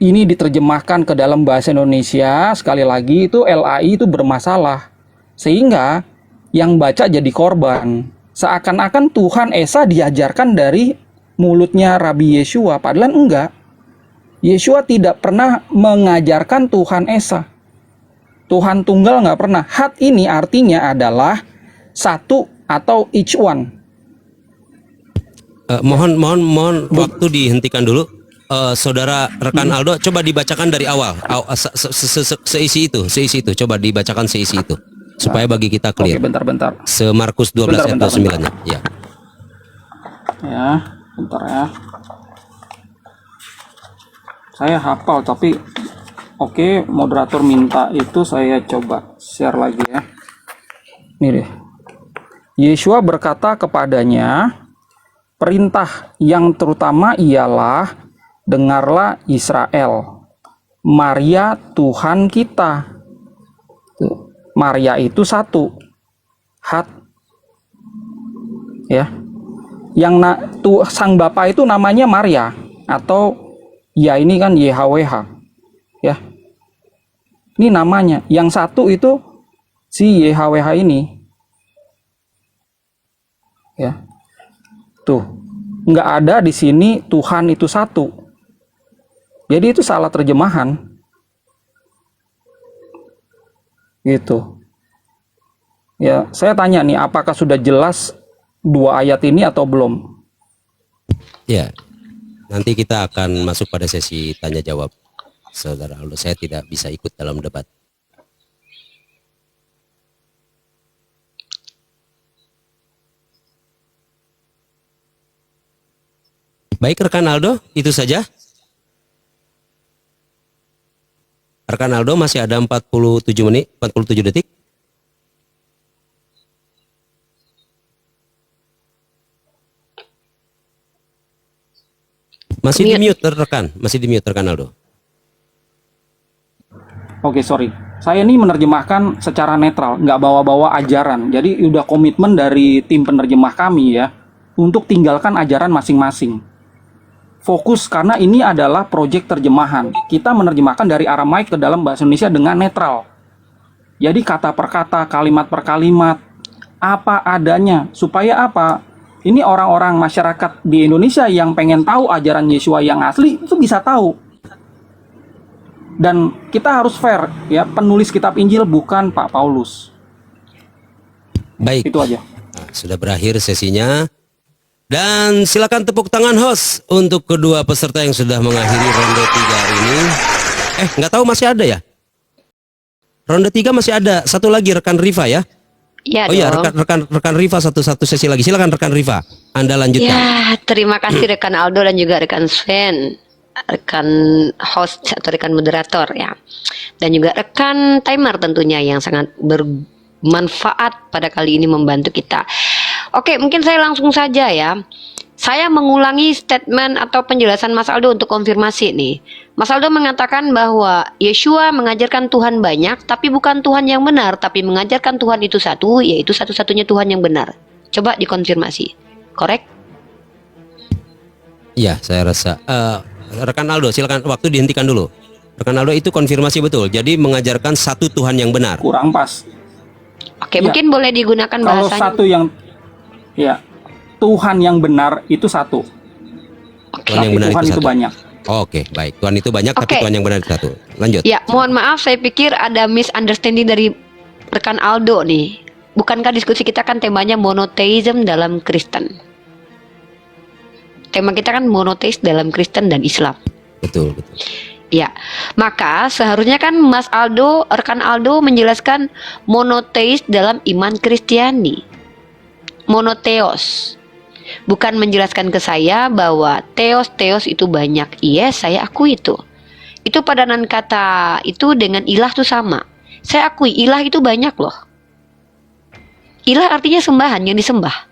ini diterjemahkan ke dalam bahasa Indonesia, sekali lagi itu LAI itu bermasalah. Sehingga yang baca jadi korban. Seakan-akan Tuhan Esa diajarkan dari mulutnya Rabi Yeshua, padahal enggak. Yeshua tidak pernah mengajarkan Tuhan Esa. Tuhan tunggal nggak pernah. Hat ini artinya adalah satu atau each one. Mohon waktu dihentikan dulu. Saudara rekan Aldo, coba dibacakan dari awal. Seisi itu. Coba dibacakan seisi itu. Supaya bagi kita clear. Oke, bentar. Markus 12 ayat 29-nya. Ya. Ya, bentar ya. Saya hafal tapi oke, moderator minta itu, saya coba share lagi ya. Ini deh. Yeshua berkata kepadanya, perintah yang terutama ialah, dengarlah Israel, Maria Tuhan kita. Tuh. Maria itu satu. Hat. Ya. Yang Sang Bapa itu namanya Maria atau ya ini kan YHWH, ya. Ini namanya. Yang satu itu si YHWH ini, ya. Tuh, nggak ada di sini Tuhan itu satu. Jadi itu salah terjemahan, gitu. Ya, saya tanya nih, apakah sudah jelas 2 ayat ini atau belum? Ya. Nanti kita akan masuk pada sesi tanya jawab, saudara Aldo. Saya tidak bisa ikut dalam debat. Baik rekan Aldo, itu saja. Rekan Aldo masih ada 47 menit, 47 detik. Masih di mute rekan Aldo. Oke, sorry. Saya ini menerjemahkan secara netral, nggak bawa-bawa ajaran. Jadi udah komitmen dari tim penerjemah kami ya, untuk tinggalkan ajaran masing-masing. Fokus, karena ini adalah proyek terjemahan. Kita menerjemahkan dari Aramaik ke dalam bahasa Indonesia dengan netral. Jadi kata per kata, kalimat per kalimat, apa adanya. Supaya apa? Ini orang-orang masyarakat di Indonesia yang pengen tahu ajaran Yesua yang asli itu bisa tahu. Dan kita harus fair ya, penulis kitab Injil bukan Pak Paulus. Baik. Itu aja. Nah, sudah berakhir sesinya. Dan silakan tepuk tangan host untuk kedua peserta yang sudah mengakhiri ronde 3 ini. Nggak tahu masih ada ya? Ronde 3 masih ada. Satu lagi rekan Riva ya. Ya Oh iya, dong. rekan Riva satu sesi lagi. Silakan rekan Riva. Anda lanjutkan. Ya, terima kasih rekan Aldo dan juga rekan Sven, rekan host atau rekan moderator ya, dan juga rekan timer tentunya yang sangat bermanfaat pada kali ini membantu kita. Oke, mungkin saya langsung saja ya. Saya mengulangi statement atau penjelasan Mas Aldo untuk konfirmasi nih. Mas Aldo mengatakan bahwa Yesua mengajarkan Tuhan banyak, tapi bukan Tuhan yang benar, tapi mengajarkan Tuhan itu satu, yaitu satu-satunya Tuhan yang benar. Coba dikonfirmasi, korek? Iya, saya rasa. Rekan Aldo, silakan, waktu dihentikan dulu. Rekan Aldo, itu konfirmasi betul. Jadi mengajarkan satu Tuhan yang benar. Kurang pas. Oke, Ya. mungkin boleh digunakan Kalau bahasanya. satu yang ya, Tuhan yang benar itu satu. Tuhan yang Tapi benar Tuhan itu itu satu. banyak. Oke, baik. Tuhan itu banyak, tapi Oke. Tuhan yang benar itu satu. Lanjut. Ya, mohon maaf, saya pikir ada misunderstanding dari rekan Aldo nih. Bukankah diskusi kita kan temanya monotheism dalam Kristen? Tema kita kan monotheis dalam Kristen dan Islam. Betul, betul. Ya, maka seharusnya kan Mas Aldo, rekan Aldo menjelaskan monotheis dalam iman Kristiani. Monotheos. Bukan menjelaskan ke saya bahwa teos itu banyak. Iya, saya akui itu. Itu padanan kata itu dengan ilah tuh sama. Saya akui ilah itu banyak loh. Ilah artinya sembahan yang disembah.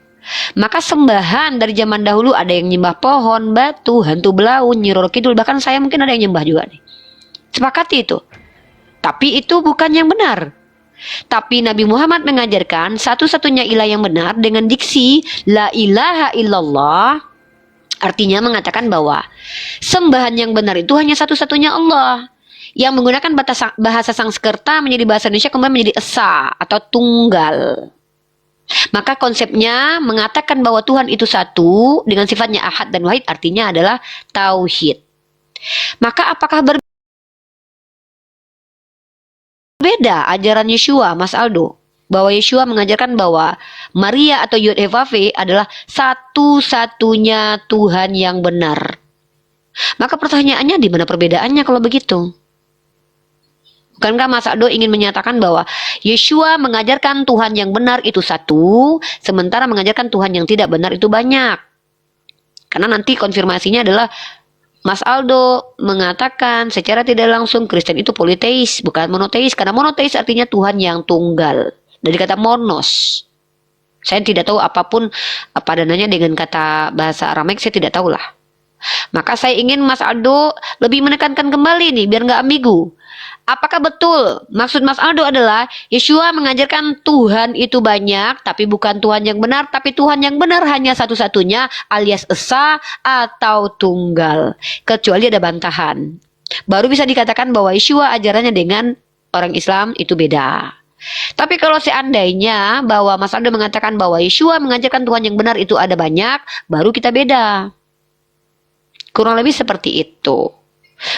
Maka sembahan dari zaman dahulu ada yang nyembah pohon, batu, hantu belaun, Nyi Roro Kidul, bahkan saya mungkin ada yang nyembah juga nih. Sepakati itu. Tapi itu bukan yang benar. Tapi Nabi Muhammad mengajarkan satu-satunya ilah yang benar dengan diksi La ilaha illallah. Artinya mengatakan bahwa sembahan yang benar itu hanya satu-satunya Allah. Yang menggunakan bahasa Sanskerta menjadi bahasa Indonesia kemudian menjadi esa atau tunggal. Maka konsepnya mengatakan bahwa Tuhan itu satu dengan sifatnya ahad dan wahid, artinya adalah tauhid. Maka apakah berbeda ajaran Yesua, Mas Aldo? Bahwa Yesua mengajarkan bahwa Maria atau Yod-Heh-Vav-He adalah satu-satunya Tuhan yang benar. Maka pertanyaannya di mana perbedaannya kalau begitu? Bukankah Mas Aldo ingin menyatakan bahwa Yesua mengajarkan Tuhan yang benar itu satu, sementara mengajarkan Tuhan yang tidak benar itu banyak? Karena nanti konfirmasinya adalah Mas Aldo mengatakan secara tidak langsung Kristen itu politeis, bukan monoteis. Karena monoteis artinya Tuhan yang tunggal. Dari kata monos. Saya tidak tahu apapun padanannya dengan kata bahasa Aramaik, saya tidak tahu lah. Maka saya ingin Mas Aldo lebih menekankan kembali nih, biar nggak ambigu. Apakah betul maksud Mas Aldo adalah Yesua mengajarkan Tuhan itu banyak, tapi bukan Tuhan yang benar, tapi Tuhan yang benar hanya satu-satunya alias esa atau tunggal. Kecuali ada bantahan. Baru bisa dikatakan bahwa Yesua ajarannya dengan orang Islam itu beda. Tapi kalau seandainya bahwa Mas Aldo mengatakan bahwa Yesua mengajarkan Tuhan yang benar itu ada banyak, baru kita beda. Kurang lebih seperti itu.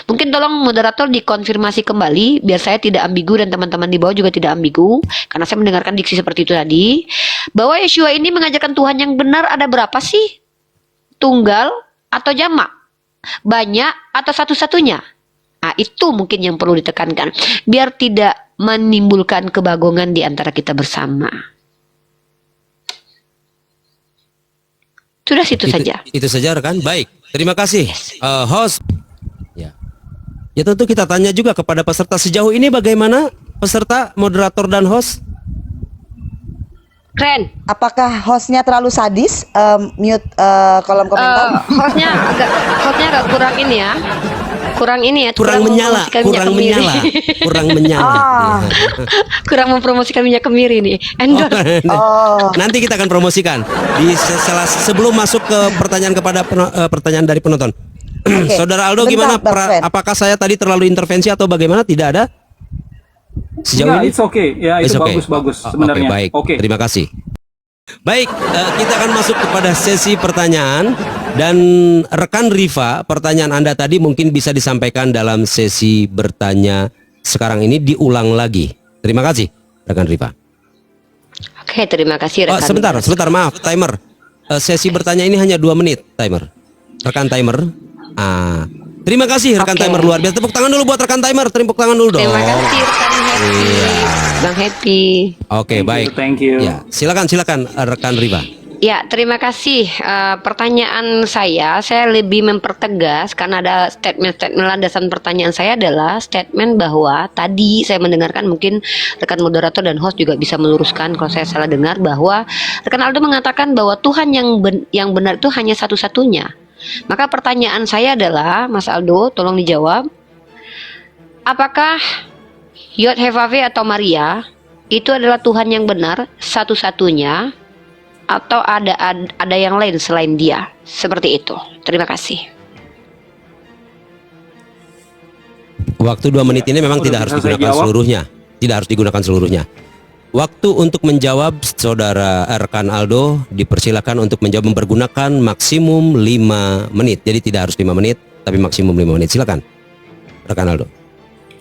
Mungkin tolong moderator dikonfirmasi kembali biar saya tidak ambigu dan teman-teman di bawah juga tidak ambigu, karena saya mendengarkan diksi seperti itu tadi, bahwa Yesua ini mengajarkan Tuhan yang benar ada berapa sih? Tunggal atau jamak? Banyak atau satu-satunya? Nah, itu mungkin yang perlu ditekankan biar tidak menimbulkan kebagongan di antara kita bersama. Sudah situ saja. Itu saja rekan. Baik, terima kasih host. Ya tentu kita tanya juga kepada peserta sejauh ini bagaimana peserta, moderator dan host. Keren. Apakah hostnya terlalu sadis? Mute kolom komentar. Hostnya agak kurang ini ya. Kurang menyala, kurang menyala. Kurang mempromosikan minyak kemiri nih. Endorse. Nanti kita akan promosikan di sebelum masuk ke pertanyaan pertanyaan dari penonton. Oke. Saudara Aldo, Bentar, gimana? Bang Sven. Apakah saya tadi terlalu intervensi atau bagaimana? Tidak ada? Sejauh Enggak, ini? it's okay. Ya, It's itu okay. bagus Oke, sebenarnya. baik. Oke. Terima kasih. Baik, kita akan masuk kepada sesi pertanyaan. Dan rekan Riva, pertanyaan Anda tadi mungkin bisa disampaikan dalam sesi bertanya sekarang ini, diulang lagi. Terima kasih rekan Riva. Oke, terima kasih rekan. Sebentar, maaf, timer. Sesi bertanya ini hanya 2 menit, timer. Rekan timer. Terima kasih rekan Oke. timer, luar biasa. Tepuk tangan dulu buat rekan timer. Tepuk tangan dulu dong. Terima kasih rekan Happy. Bang Happy. Oke, baik. Thank you. Ya, silakan rekan Riva. Ya, terima kasih. Pertanyaan saya lebih mempertegas karena ada statement landasan pertanyaan saya adalah statement bahwa tadi saya mendengarkan, mungkin rekan moderator dan host juga bisa meluruskan kalau saya salah dengar, bahwa rekan Aldo mengatakan bahwa Tuhan yang benar itu hanya satu-satunya. Maka pertanyaan saya adalah, Mas Aldo, tolong dijawab. Apakah Yod-Heh-Vav-He atau Maria itu adalah Tuhan yang benar satu-satunya, atau ada yang lain selain dia? Seperti itu. Terima kasih. Waktu 2 menit ini memang tidak harus digunakan seluruhnya. Tidak harus digunakan seluruhnya. Waktu untuk menjawab saudara rekan Aldo dipersilakan untuk menjawab mempergunakan maksimum 5 menit. Jadi tidak harus 5 menit, tapi maksimum 5 menit. Silakan rekan Aldo.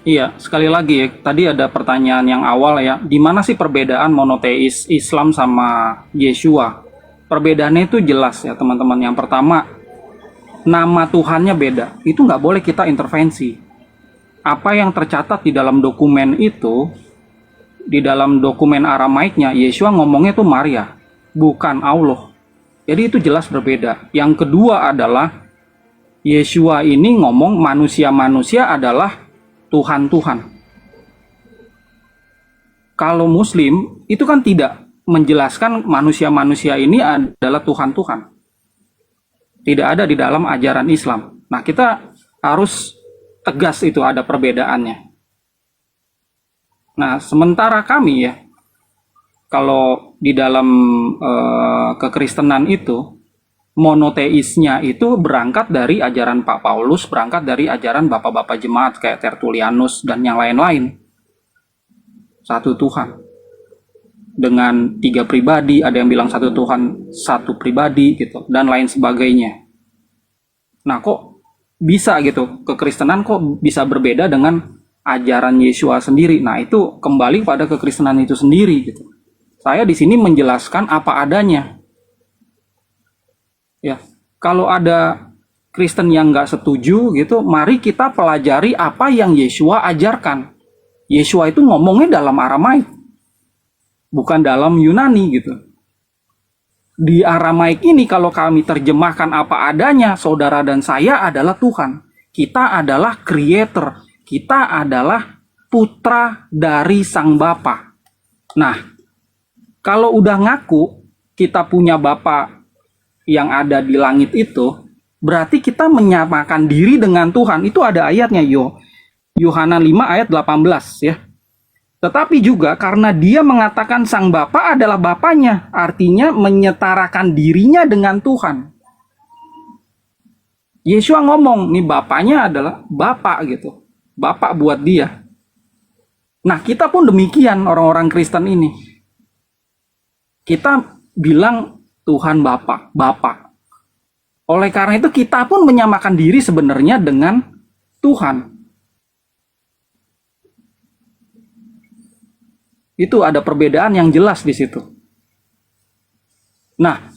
Iya, sekali lagi ya, tadi ada pertanyaan yang awal ya, di mana sih perbedaan monoteis Islam sama Yeshua? Perbedaannya itu jelas ya teman-teman. Yang pertama, nama Tuhannya beda. Itu nggak boleh kita intervensi. Apa yang tercatat di dalam dokumen itu, di dalam dokumen Aramaiknya, Yeshua ngomongnya itu Maria, bukan Allah. Jadi itu jelas berbeda. Yang kedua adalah, Yeshua ini ngomong manusia-manusia adalah Tuhan-Tuhan. Kalau Muslim itu kan tidak menjelaskan manusia-manusia ini adalah Tuhan-Tuhan. Tidak ada di dalam ajaran Islam. Nah, kita harus tegas itu ada perbedaannya. Nah, sementara kami ya, kalau di dalam kekristenan itu, monoteisnya itu berangkat dari ajaran Pak Paulus, berangkat dari ajaran bapak-bapak jemaat kayak Tertullianus dan yang lain-lain. Satu Tuhan dengan 3 pribadi, ada yang bilang satu Tuhan, 1 pribadi gitu, dan lain sebagainya. Nah, kok bisa gitu, kekristenan kok bisa berbeda dengan ajaran Yeshua sendiri? Nah, itu kembali pada kekristenan itu sendiri gitu. Saya di sini menjelaskan apa adanya. Ya, kalau ada Kristen yang nggak setuju gitu, mari kita pelajari apa yang Yeshua ajarkan. Yeshua itu ngomongnya dalam Aramaik, bukan dalam Yunani gitu. Di Aramaik ini kalau kami terjemahkan apa adanya, saudara dan saya adalah Tuhan. Kita adalah creator, kita adalah putra dari Sang Bapa. Nah, kalau udah ngaku kita punya Bapa yang ada di langit itu, berarti kita menyamakan diri dengan Tuhan. Itu ada ayatnya, Yohanan 5 ayat 18 ya. Tetapi juga karena dia mengatakan Sang Bapa adalah Bapanya, artinya menyetarakan dirinya dengan Tuhan. Yeshua ngomong, nih Bapanya adalah Bapa gitu. Bapa buat dia. Nah, kita pun demikian orang-orang Kristen ini. Kita bilang Tuhan Bapa, Bapa. Oleh karena itu kita pun menyamakan diri sebenarnya dengan Tuhan. Itu ada perbedaan yang jelas di situ. Nah,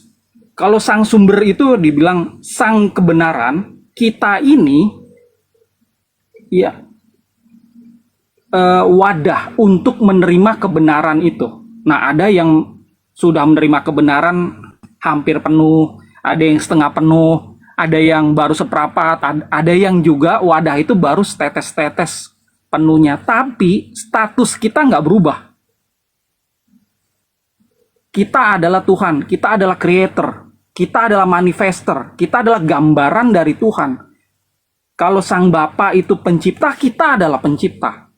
kalau sang sumber itu dibilang sang kebenaran, kita ini ya wadah untuk menerima kebenaran itu. Nah, ada yang sudah menerima kebenaran hampir penuh, ada yang setengah penuh, ada yang baru seperempat, ada yang juga wadah itu baru setetes-tetes penuhnya. Tapi status kita nggak berubah. Kita adalah Tuhan, kita adalah creator, kita adalah manifester, kita adalah gambaran dari Tuhan. Kalau Sang Bapa itu pencipta, kita adalah pencipta.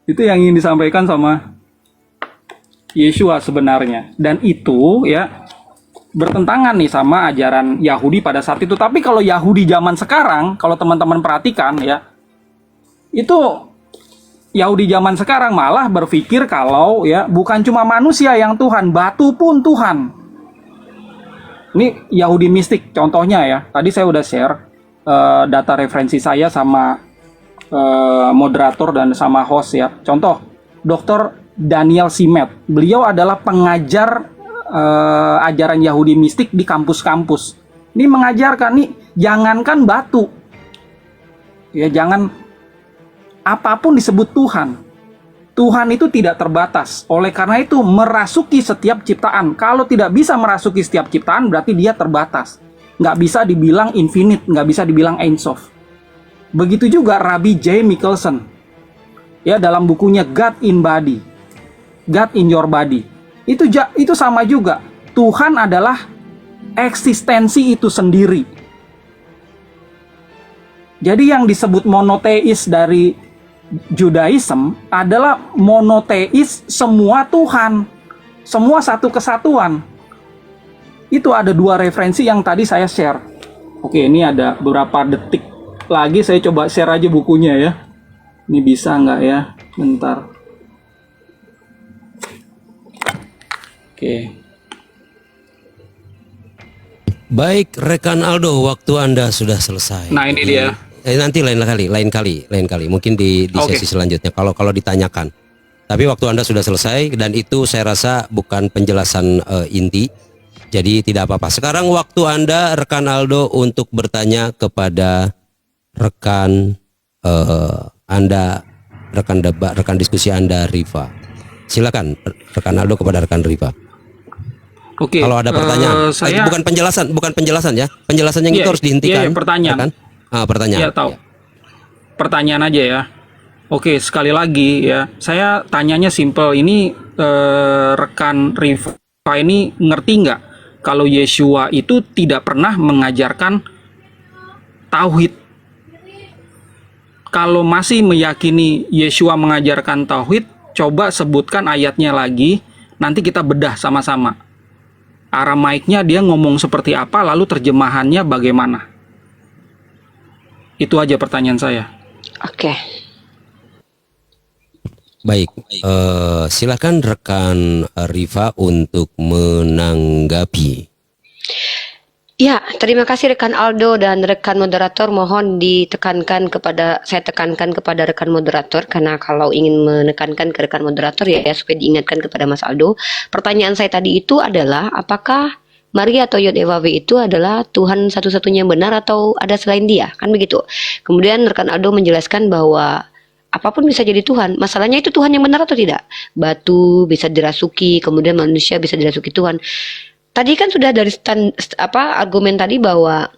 Itu yang ingin disampaikan sama Yeshua sebenarnya. Dan itu ya bertentangan nih sama ajaran Yahudi pada saat itu. Tapi kalau Yahudi zaman sekarang, kalau teman-teman perhatikan ya, itu Yahudi zaman sekarang malah berpikir kalau ya bukan cuma manusia yang Tuhan, batu pun Tuhan. Ini Yahudi mistik contohnya ya. Tadi saya udah share data referensi saya sama moderator dan sama host ya. Contoh, Dr. Daniel Simet. Beliau adalah pengajar ajaran Yahudi mistik di kampus-kampus. Ini mengajarkan nih, jangankan batu. Ya, jangan apapun disebut Tuhan. Tuhan itu tidak terbatas. Oleh karena itu, merasuki setiap ciptaan. Kalau tidak bisa merasuki setiap ciptaan, berarti dia terbatas. Nggak bisa dibilang infinite, nggak bisa dibilang Ein Sof. Begitu juga Rabbi J. Michelson. Ya, dalam bukunya God in Body. God in Your Body. Itu sama juga. Tuhan adalah eksistensi itu sendiri. Jadi yang disebut monoteis dari Judaism adalah monoteis semua Tuhan, semua satu kesatuan. Itu ada 2 referensi yang tadi saya share. Oke, ini ada beberapa detik lagi saya coba share aja bukunya ya. Ini bisa nggak ya? Bentar. Oke. Baik, rekan Aldo, waktu Anda sudah selesai. Nah, ini dia. Nanti lain kali. Mungkin di Oke. sesi selanjutnya kalau ditanyakan. Tapi waktu Anda sudah selesai dan itu saya rasa bukan penjelasan inti. Jadi tidak apa-apa. Sekarang waktu Anda, rekan Aldo, untuk bertanya kepada rekan Anda, rekan diskusi Anda, Riva. Silakan rekan Aldo kepada rekan Riva. Oke. Kalau ada pertanyaan, saya bukan penjelasan ya. Penjelasan yang itu harus dihentikan. Iya, pertanyaan. Kan? Pertanyaan. Iya, tahu. Pertanyaan aja ya. Oke, sekali lagi ya. Saya tanyanya simple. Ini rekan Riva ini ngerti nggak kalau Yeshua itu tidak pernah mengajarkan tauhid? Kalau masih meyakini Yeshua mengajarkan tauhid, coba sebutkan ayatnya lagi. Nanti kita bedah sama-sama. Aramaiknya dia ngomong seperti apa, lalu terjemahannya bagaimana? Itu aja pertanyaan saya. Oke. Baik, silakan rekan Riva untuk menanggapi. Ya, terima kasih rekan Aldo dan rekan moderator. Mohon saya tekankan kepada rekan moderator, karena kalau ingin menekankan ke rekan moderator ya supaya diingatkan kepada Mas Aldo. Pertanyaan saya tadi itu adalah apakah Maria atau Yod Ewa W itu adalah Tuhan satu-satunya yang benar atau ada selain dia? Kan begitu. Kemudian rekan Aldo menjelaskan bahwa apapun bisa jadi Tuhan. Masalahnya itu Tuhan yang benar atau tidak? Batu bisa dirasuki, kemudian manusia bisa dirasuki Tuhan. Tadi kan sudah dari argumen tadi bahwa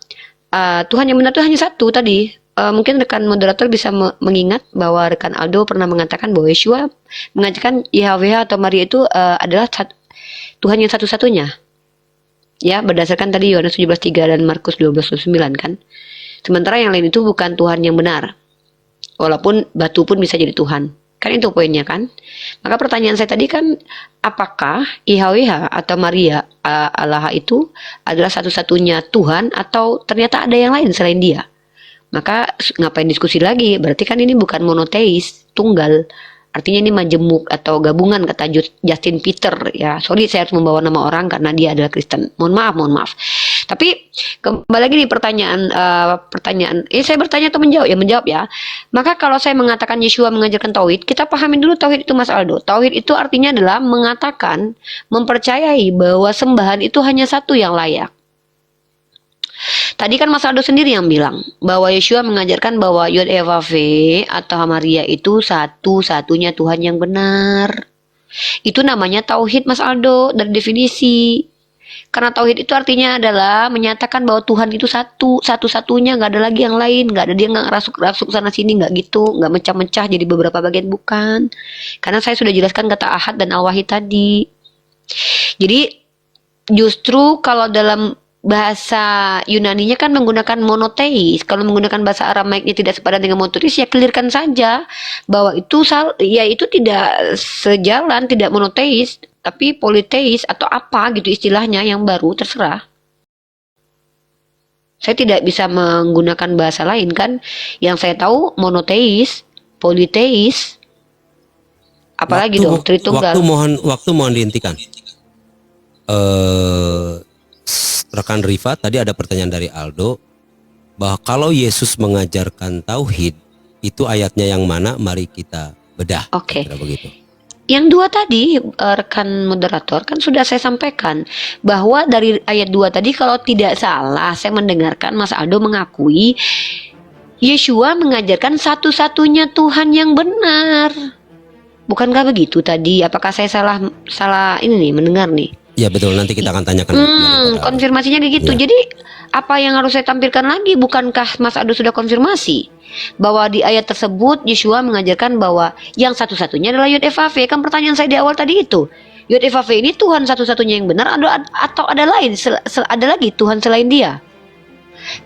Tuhan yang benar itu hanya satu tadi. Mungkin rekan moderator bisa mengingat bahwa rekan Aldo pernah mengatakan bahwa Yeshua mengajarkan Yahweh atau Maria itu adalah Tuhan yang satu-satunya. Ya, berdasarkan tadi Yohanes 17:3 dan Markus 12:9 kan. Sementara yang lain itu bukan Tuhan yang benar. Walaupun batu pun bisa jadi Tuhan. Kan itu poinnya kan. Maka pertanyaan saya tadi kan, apakah IHWH atau Maria Allah itu adalah satu-satunya Tuhan atau ternyata ada yang lain selain dia? Maka ngapain diskusi lagi? Berarti kan ini bukan monoteis, tunggal. Artinya ini majemuk atau gabungan, kata Justin Peter ya. Sorry saya harus membawa nama orang karena dia adalah Kristen. Mohon maaf. Tapi kembali lagi nih pertanyaan. Saya bertanya atau menjawab? Ya menjawab ya. Maka kalau saya mengatakan Yeshua mengajarkan tauhid, kita pahami dulu tauhid itu Mas Aldo. Tauhid itu artinya adalah mengatakan, mempercayai bahwa sembahan itu hanya satu yang layak. Tadi kan Mas Aldo sendiri yang bilang bahwa Yeshua mengajarkan bahwa Yod Ewa V atau Maria itu satu-satunya Tuhan yang benar. Itu namanya tauhid Mas Aldo dari definisi. Karena tauhid itu artinya adalah menyatakan bahwa Tuhan itu satu-satunya, nggak ada lagi yang lain, nggak ada dia nggak rasuk-rasuk sana sini, nggak gitu, nggak mecah-mecah jadi beberapa bagian, bukan. Karena saya sudah jelaskan kata ahad dan al-wahid tadi. Jadi justru kalau dalam bahasa Yunaninya kan menggunakan monoteis. Kalau menggunakan bahasa Aramaiknya tidak sepadan dengan monoteis, ya clearkan saja bahwa itu tidak sejalan, tidak monoteis, tapi politeis atau apa gitu istilahnya yang baru, terserah. Saya tidak bisa menggunakan bahasa lain kan. Yang saya tahu monoteis, politeis, Apalagi dong Tritunggal. Waktu mohon dihentikan. Rekan Riva, tadi ada pertanyaan dari Aldo bahwa kalau Yesus mengajarkan tauhid, itu ayatnya yang mana? Mari kita bedah. Oke. Kira begitu. Yang dua tadi rekan moderator kan sudah saya sampaikan bahwa dari ayat 2 tadi kalau tidak salah saya mendengarkan Mas Aldo mengakui Yeshua mengajarkan satu-satunya Tuhan yang benar. Bukankah begitu tadi? Apakah saya salah ini nih mendengar nih? Ya betul, nanti kita akan tanyakan. Konfirmasinya kayak gitu. Ya. Jadi apa yang harus saya tampilkan lagi? Bukankah Mas Aldo sudah konfirmasi bahwa di ayat tersebut Yeshua mengajarkan bahwa yang satu-satunya adalah Yod Evav? Kan pertanyaan saya di awal tadi itu. Yod Evav ini Tuhan satu-satunya yang benar atau ada lain? Ada lagi Tuhan selain Dia?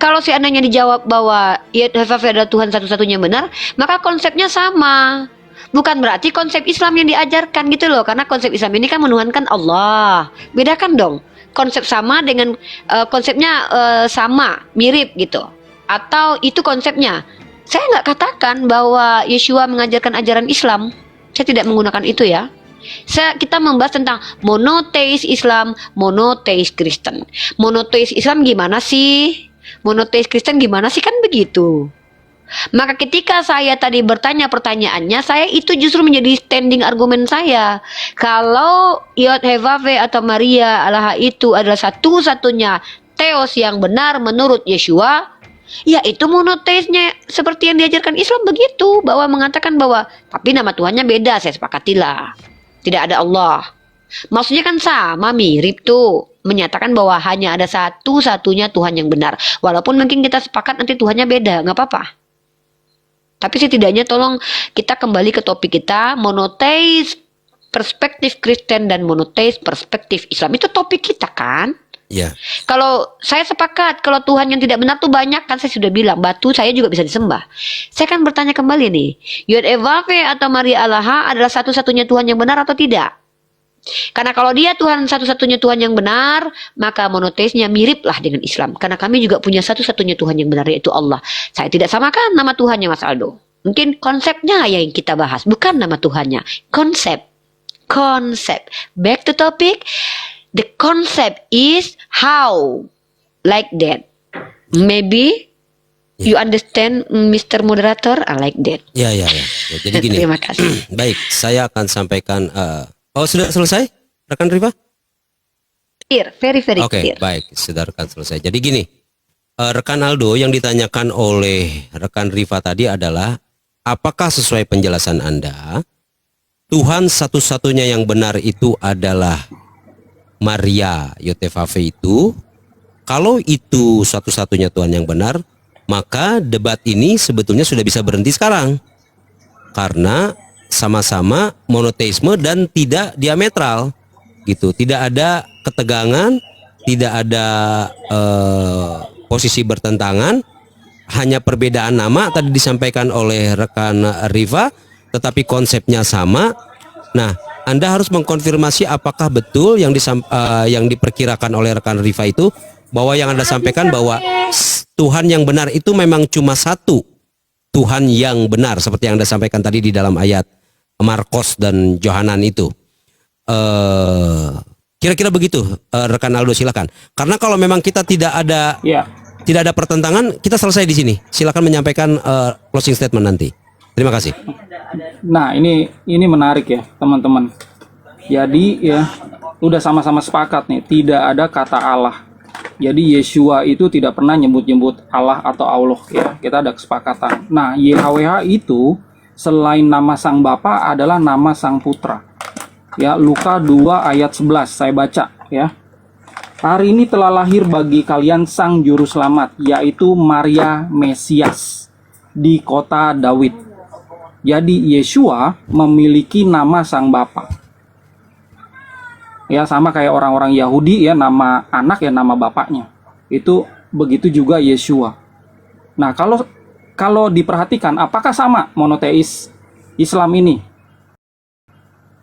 Kalau seandainya dijawab bahwa Yod Evav adalah Tuhan satu-satunya yang benar, maka konsepnya sama. Bukan berarti konsep Islam yang diajarkan gitu loh. Karena konsep Islam ini kan menuhankan Allah. Bedakan dong. Konsep sama dengan konsepnya sama, mirip gitu. Atau itu konsepnya. Saya nggak katakan bahwa Yeshua mengajarkan ajaran Islam. Saya tidak menggunakan itu ya. Kita membahas tentang monoteis Islam, monoteis Kristen. Monoteis Islam gimana sih? Monoteis Kristen gimana sih? Kan begitu. Maka ketika saya tadi bertanya pertanyaannya, saya itu justru menjadi standing argumen saya. Kalau Yod Hevave atau Maria Allah itu adalah satu-satunya teos yang benar menurut Yeshua, ya itu monoteisnya seperti yang diajarkan Islam begitu, bahwa mengatakan bahwa tapi nama Tuhannya beda, saya sepakatilah. Tidak ada Allah. Maksudnya kan sama, mirip tuh. Menyatakan bahwa hanya ada satu-satunya Tuhan yang benar. Walaupun mungkin kita sepakat nanti Tuhannya beda, nggak apa-apa. Tapi setidaknya tolong kita kembali ke topik kita, monoteis perspektif Kristen dan monoteis perspektif Islam. Itu topik kita kan? Ya. Kalau saya sepakat, kalau Tuhan yang tidak benar tuh banyak, kan saya sudah bilang, batu saya juga bisa disembah. Saya kan bertanya kembali nih, Yod Evave atau Maria Allah adalah satu-satunya Tuhan yang benar atau tidak? Karena kalau dia Tuhan satu-satunya Tuhan yang benar, maka monoteisnya miriplah dengan Islam. Karena kami juga punya satu-satunya Tuhan yang benar, yaitu Allah. Saya tidak samakan nama Tuhannya, Mas Aldo. Mungkin konsepnya yang kita bahas, bukan nama Tuhannya. Konsep. Back to topic. The concept is how, like that. Maybe you understand, Mr. Moderator? I like that. Ya. Jadi gini. Terima kasih. Baik, saya akan sampaikan. Oh, sudah selesai, rekan Riva? Clear, very Oke, clear. baik, sudah rekan selesai. Jadi gini, rekan Aldo, yang ditanyakan oleh rekan Riva tadi adalah, apakah sesuai penjelasan Anda, Tuhan satu-satunya yang benar itu adalah Maria Yotevave itu? Kalau itu satu-satunya Tuhan yang benar, maka debat ini sebetulnya sudah bisa berhenti sekarang. Karena sama-sama monoteisme dan tidak diametral gitu, tidak ada ketegangan, tidak ada posisi bertentangan, hanya perbedaan nama tadi disampaikan oleh rekan Riva, tetapi konsepnya sama. Nah, Anda harus mengkonfirmasi apakah betul yang diperkirakan oleh rekan Riva itu, bahwa yang Anda sampaikan bahwa Tuhan yang benar itu memang cuma satu Tuhan yang benar, seperti yang Anda sampaikan tadi di dalam ayat Markos dan Yohanan itu. Kira-kira begitu, rekan Aldo, silakan. Karena kalau memang kita tidak ada pertentangan, kita selesai di sini. Silakan menyampaikan closing statement nanti. Terima kasih. Nah, ini menarik ya, teman-teman. Jadi ya, udah sama-sama sepakat nih, tidak ada kata Allah. Jadi Yeshua itu tidak pernah nyebut-nyebut Allah atau Allah ya. Kita ada kesepakatan. Nah, YHWH itu selain nama Sang Bapa adalah nama Sang Putra. Ya, Luka 2 ayat 11 saya baca ya. Hari ini telah lahir bagi kalian Sang Juru Selamat, yaitu Maria Mesias di kota Daud. Jadi Yeshua memiliki nama Sang Bapa. Ya, sama kayak orang-orang Yahudi ya, nama anak ya nama bapaknya. Itu begitu juga Yeshua. Nah, kalau diperhatikan, apakah sama monoteis Islam ini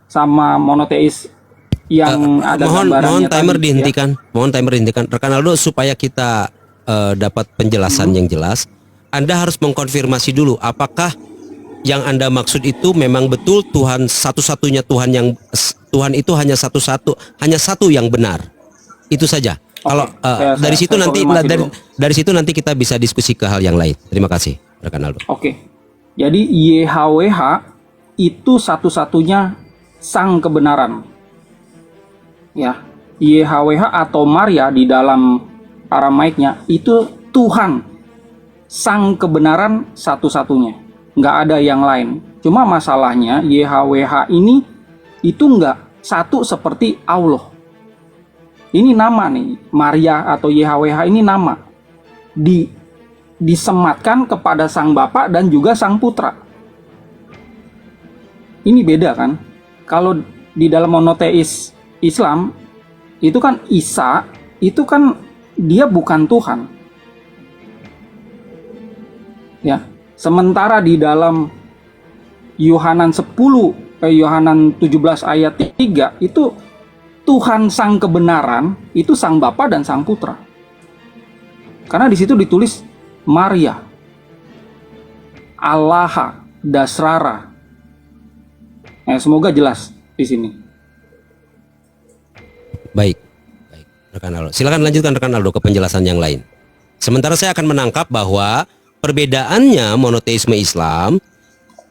sama monoteis yang ada gambarannya? Mohon timer tadi, dihentikan. ya? Mohon timer dihentikan. Rekan Aldo, supaya kita dapat penjelasan yang jelas, Anda harus mengkonfirmasi dulu apakah yang Anda maksud itu memang betul Tuhan satu-satunya Tuhan, yang Tuhan itu hanya satu yang benar. Itu saja. Kalau dari situ nanti dari situ nanti kita bisa diskusi ke hal yang lain. Terima kasih, rekan Aldo. Oke. Jadi YHWH itu satu-satunya sang kebenaran. Ya. YHWH atau Maria di dalam Aramaiknya itu Tuhan, sang kebenaran satu-satunya, nggak ada yang lain. Cuma masalahnya YHWH ini itu nggak satu seperti Allah. Ini nama nih, Maria atau YHWH ini nama disematkan kepada sang Bapa dan juga sang Putra. Ini beda kan? Kalau di dalam monoteis Islam itu kan Isa itu kan dia bukan Tuhan. Ya, sementara di dalam Yohanan 17 ayat 3 itu Tuhan sang kebenaran itu sang Bapa dan sang Putra. Karena di situ ditulis Maria, Allaha, Dasrara. Semoga jelas di sini. Baik, rekan Aldo. Silakan lanjutkan rekan Aldo ke penjelasan yang lain. Sementara saya akan menangkap bahwa perbedaannya monoteisme Islam,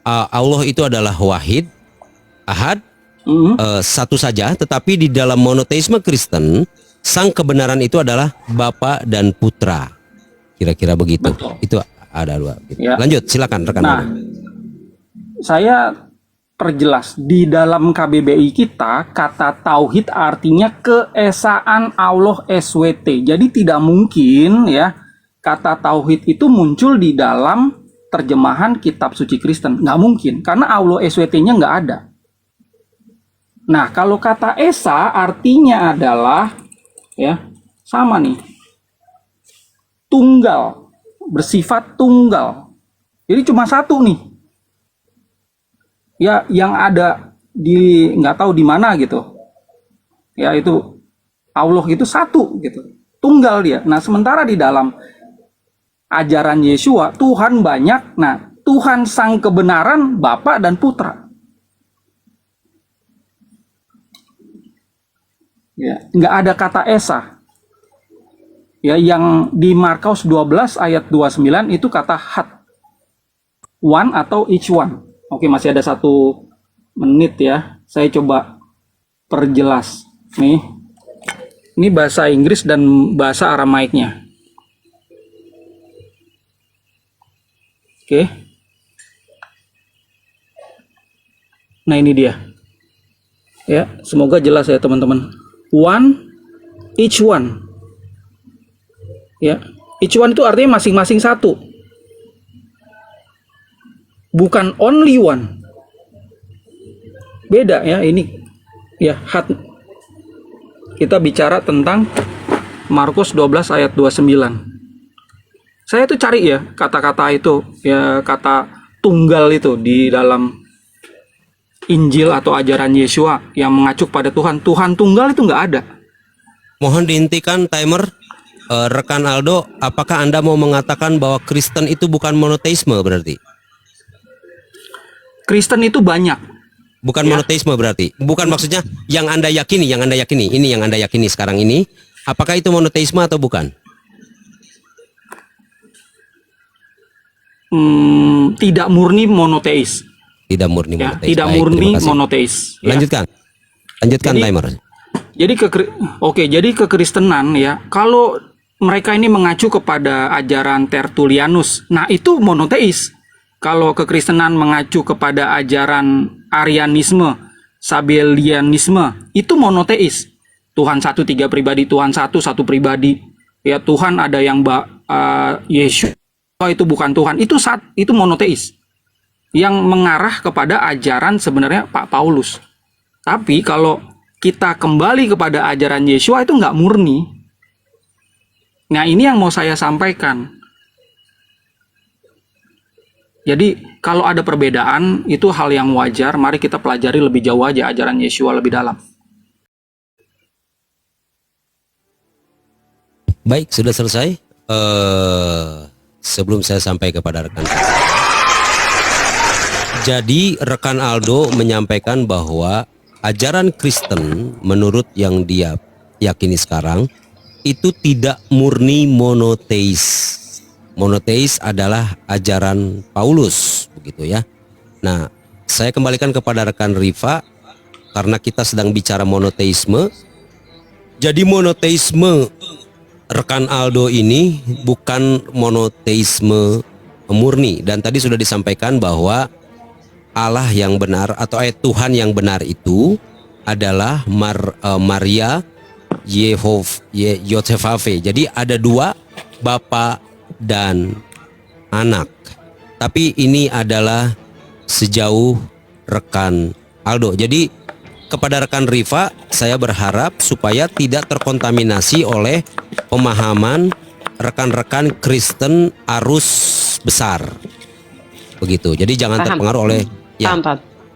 Allah itu adalah wahid, ahad, satu saja. Tetapi di dalam monoteisme Kristen, sang kebenaran itu adalah Bapa dan Putra. Kira-kira begitu. Betul. Itu ada dua. Gitu. Ya. Lanjut, silakan rekan Nah, Aldo. saya perjelas di dalam KBBI kita kata tauhid artinya keesaan Allah SWT. Jadi tidak mungkin ya kata tauhid itu muncul di dalam terjemahan kitab suci Kristen. Nggak mungkin karena Allah SWT-nya nggak ada. Nah, kalau kata esa artinya adalah ya sama nih, tunggal, bersifat tunggal. Jadi cuma satu nih. Ya, yang ada di nggak tahu di mana gitu. Ya, itu Allah itu satu gitu. Tunggal dia. Nah, sementara di dalam ajaran Yesua, Tuhan banyak. Nah, Tuhan sang kebenaran, Bapa dan Putra. Ya, nggak ada kata esa. Ya, yang di Markus 12 ayat 29 itu kata had. One atau each one. Oke, masih ada 1 menit ya. Saya coba perjelas. Nih. Ini bahasa Inggris dan bahasa Aramaiknya. Oke. Nah, ini dia. Ya, semoga jelas ya teman-teman. One, each one. Ya, each one itu artinya masing-masing satu. Bukan only one. Beda ya ini. Ya, had. Kita bicara tentang Markus 12 ayat 29. Saya tuh cari ya kata-kata itu, ya kata tunggal itu di dalam Injil atau ajaran Yesua yang mengacu pada Tuhan. Tuhan tunggal itu nggak ada. Mohon dihentikan timer, rekan Aldo. Apakah Anda mau mengatakan bahwa Kristen itu bukan monoteisme berarti? Kristen itu banyak. Bukan Ya. monoteisme berarti. Bukan maksudnya yang Anda yakini, ini yang Anda yakini sekarang ini. Apakah itu monoteisme atau bukan? Tidak murni monoteis. Tidak murni Ya, monoteis. tidak Baik, murni terima kasih. monoteis. Ya. Lanjutkan Jadi- timer. Jadi kekristenan ya, kalau mereka ini mengacu kepada ajaran Tertullianus, nah itu monoteis. Kalau kekristenan mengacu kepada ajaran Arianisme, Sabellianisme, itu monoteis. Tuhan satu, tiga pribadi, Tuhan satu, satu pribadi. Ya, Tuhan ada yang Yesus itu bukan Tuhan. Itu monoteis. Yang mengarah kepada ajaran sebenarnya Pak Paulus. Tapi kalau kita kembali kepada ajaran Yesua itu nggak murni. Nah, ini yang mau saya sampaikan. Jadi kalau ada perbedaan itu hal yang wajar. Mari kita pelajari lebih jauh aja ajaran Yesua lebih dalam. Baik, sudah selesai. Sebelum saya sampai kepada rekan Jadi rekan Aldo menyampaikan bahwa ajaran Kristen menurut yang dia yakini sekarang itu tidak murni monoteis. Monoteis adalah ajaran Paulus, begitu ya. Nah, saya kembalikan kepada rekan Rifa karena kita sedang bicara monoteisme. Jadi monoteisme rekan Aldo ini bukan monoteisme murni, dan tadi sudah disampaikan bahwa Allah yang benar atau Tuhan yang benar itu adalah Maria Yosefave. Jadi ada dua, Bapa dan anak. Tapi ini adalah sejauh rekan Aldo. Jadi kepada rekan Rifa, saya berharap supaya tidak terkontaminasi oleh pemahaman rekan-rekan Kristen arus besar. Begitu. Jadi jangan terpengaruh oleh Paham.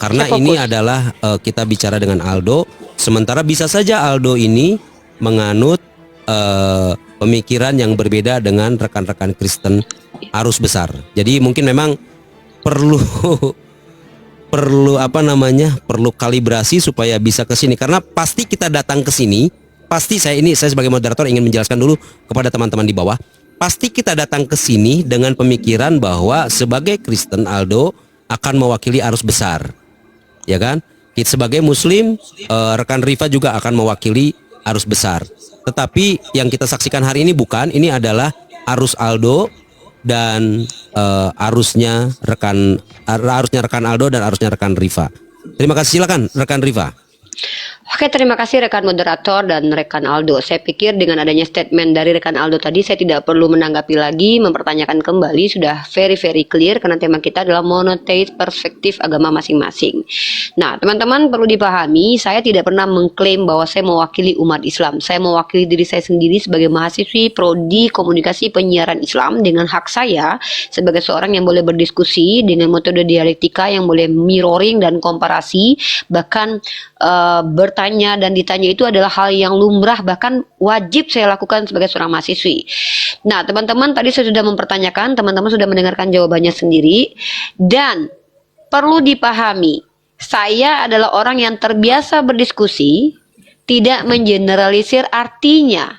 karena Saya ini fokus. adalah kita bicara dengan Aldo, sementara bisa saja Aldo ini menganut pemikiran yang berbeda dengan rekan-rekan Kristen arus besar. Jadi mungkin memang perlu perlu kalibrasi supaya bisa ke sini, karena pasti kita datang ke sini, pasti saya sebagai moderator ingin menjelaskan dulu kepada teman-teman di bawah, pasti kita datang ke sini dengan pemikiran bahwa sebagai Kristen Aldo akan mewakili arus besar, ya kan? Kita sebagai Muslim, rekan Rifa juga akan mewakili arus besar. Tetapi yang kita saksikan hari ini bukan, ini adalah arus Aldo dan arusnya rekan Aldo dan arusnya rekan Rifa. Terima kasih, silakan rekan Rifa. Oke, terima kasih rekan moderator dan rekan Aldo. Saya pikir dengan adanya statement dari rekan Aldo tadi, saya tidak perlu menanggapi lagi, mempertanyakan kembali, sudah very clear karena tema kita adalah monoteis perspektif agama masing-masing. Nah, teman-teman perlu dipahami, saya tidak pernah mengklaim bahwa saya mewakili umat Islam. Saya mewakili diri saya sendiri sebagai mahasiswi prodi komunikasi penyiaran Islam dengan hak saya sebagai seorang yang boleh berdiskusi dengan metode dialektika yang boleh mirroring dan komparasi, bahkan bertanya dan ditanya itu adalah hal yang lumrah, bahkan wajib saya lakukan sebagai seorang mahasiswi. Nah, teman-teman tadi saya sudah mempertanyakan, teman-teman sudah mendengarkan jawabannya sendiri, dan perlu dipahami, saya adalah orang yang terbiasa berdiskusi, tidak mengeneralisir, artinya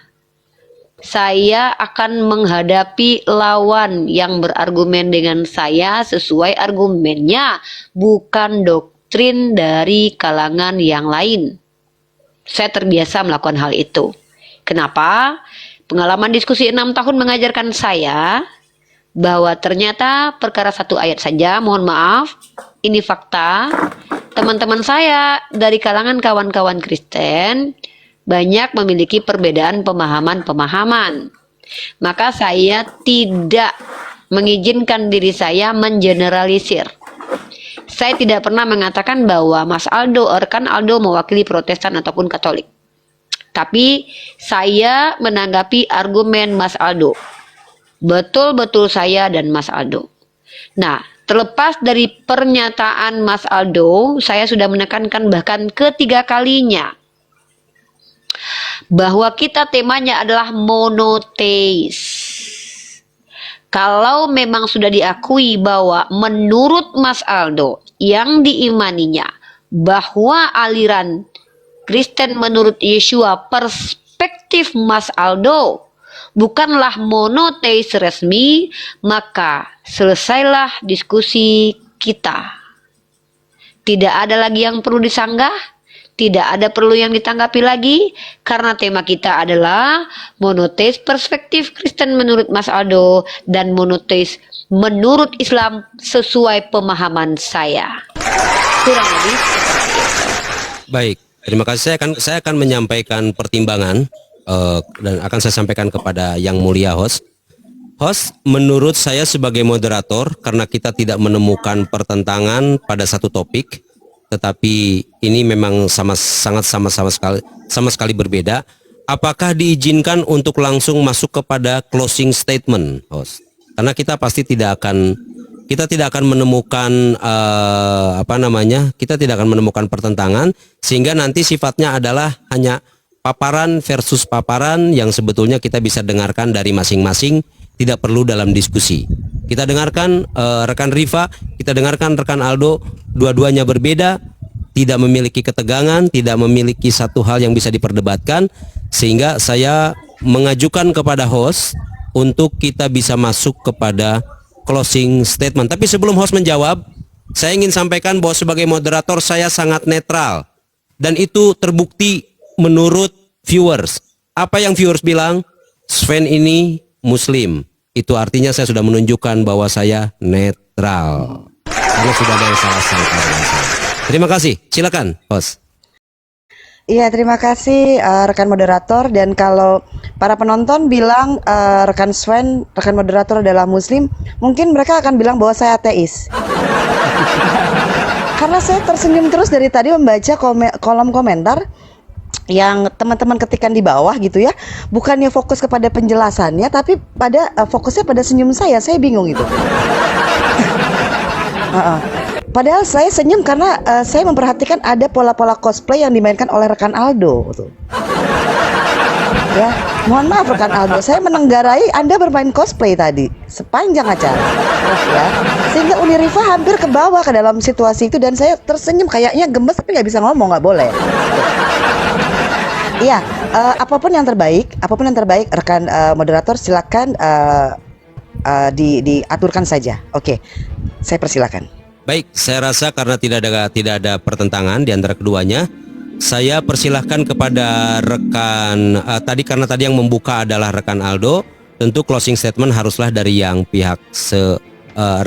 saya akan menghadapi lawan yang berargumen dengan saya sesuai argumennya, bukan doktrin dari kalangan yang lain. Saya terbiasa melakukan hal itu. Kenapa? Pengalaman diskusi 6 tahun mengajarkan saya bahwa ternyata perkara satu ayat saja, mohon maaf, ini fakta, teman-teman saya dari kalangan kawan-kawan Kristen banyak memiliki perbedaan pemahaman. Maka saya tidak mengizinkan diri saya mengeneralisir. Saya tidak pernah mengatakan bahwa Mas Aldo, rekan Aldo mewakili Protestan ataupun Katolik. Tapi saya menanggapi argumen Mas Aldo. Betul-betul saya dan Mas Aldo. Nah, terlepas dari pernyataan Mas Aldo, saya sudah menekankan bahkan ketiga kalinya bahwa kita temanya adalah monoteis. Kalau memang sudah diakui bahwa menurut Mas Aldo yang diimaninya bahwa aliran Kristen menurut Yeshua, perspektif Mas Aldo bukanlah monoteis resmi, maka selesailah diskusi kita. Tidak ada lagi yang perlu disanggah, tidak ada perlu yang ditanggapi lagi, karena tema kita adalah monoteis perspektif Kristen menurut Mas Aldo dan monoteis menurut Islam sesuai pemahaman saya. Kurang lebih. Baik, terima kasih. Saya akan menyampaikan pertimbangan dan akan saya sampaikan kepada yang mulia host. Host, menurut saya sebagai moderator, karena kita tidak menemukan pertentangan pada satu topik, tetapi ini memang sama sekali berbeda. Apakah diizinkan untuk langsung masuk kepada closing statement, host? Karena kita pasti tidak akan menemukan kita tidak akan menemukan pertentangan, sehingga nanti sifatnya adalah hanya paparan versus paparan yang sebetulnya kita bisa dengarkan dari masing-masing, tidak perlu dalam diskusi. Kita dengarkan rekan Rifa, kita dengarkan rekan Aldo, dua-duanya berbeda, tidak memiliki ketegangan, tidak memiliki satu hal yang bisa diperdebatkan, sehingga saya mengajukan kepada host untuk kita bisa masuk kepada closing statement. Tapi sebelum host menjawab, saya ingin sampaikan bahwa sebagai moderator saya sangat netral, dan itu terbukti menurut viewers. Apa yang viewers bilang? Sven ini Muslim. Itu artinya saya sudah menunjukkan bahwa saya netral. Karena sudah ada yang salah sangka dengan saya. Terima kasih. Silakan, host. Iya, terima kasih rekan moderator. Dan kalau para penonton bilang rekan Sven, rekan moderator adalah Muslim, mungkin mereka akan bilang bahwa saya ateis. Karena saya tersenyum terus dari tadi membaca kolom komentar yang teman-teman ketikan di bawah gitu ya, bukannya fokus kepada penjelasannya, tapi pada fokusnya pada senyum saya bingung gitu. Padahal saya senyum karena saya memperhatikan ada pola-pola cosplay yang dimainkan oleh rekan Aldo gitu. Ya, mohon maaf rekan Aldo, saya menenggarai Anda bermain cosplay tadi sepanjang acara ya, sehingga Uni Rifa hampir ke bawah ke dalam situasi itu, dan saya tersenyum kayaknya gemes tapi nggak bisa ngomong, nggak boleh. Iya, apapun yang terbaik rekan moderator silakan diaturkan saja. Oke, saya persilakan. Baik, saya rasa karena tidak ada pertentangan di antara keduanya, saya persilahkan kepada rekan tadi, karena tadi yang membuka adalah rekan Aldo, tentu closing statement haruslah dari yang pihak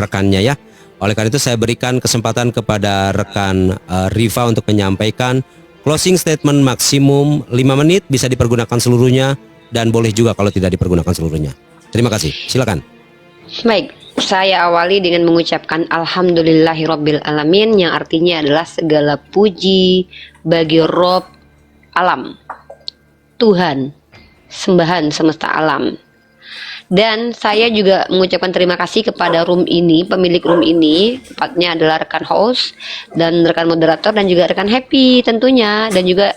rekannya ya. Oleh karena itu saya berikan kesempatan kepada rekan Rifa untuk menyampaikan closing statement maksimum 5 menit, bisa dipergunakan seluruhnya dan boleh juga kalau tidak dipergunakan seluruhnya. Terima kasih. Silakan. Baik, saya awali dengan mengucapkan Alhamdulillahirabbil alamin, yang artinya adalah segala puji bagi Rob alam, Tuhan, sembahan semesta alam. Dan saya juga mengucapkan terima kasih kepada room ini, pemilik room ini, tepatnya adalah rekan host dan rekan moderator dan juga rekan Happy tentunya, dan juga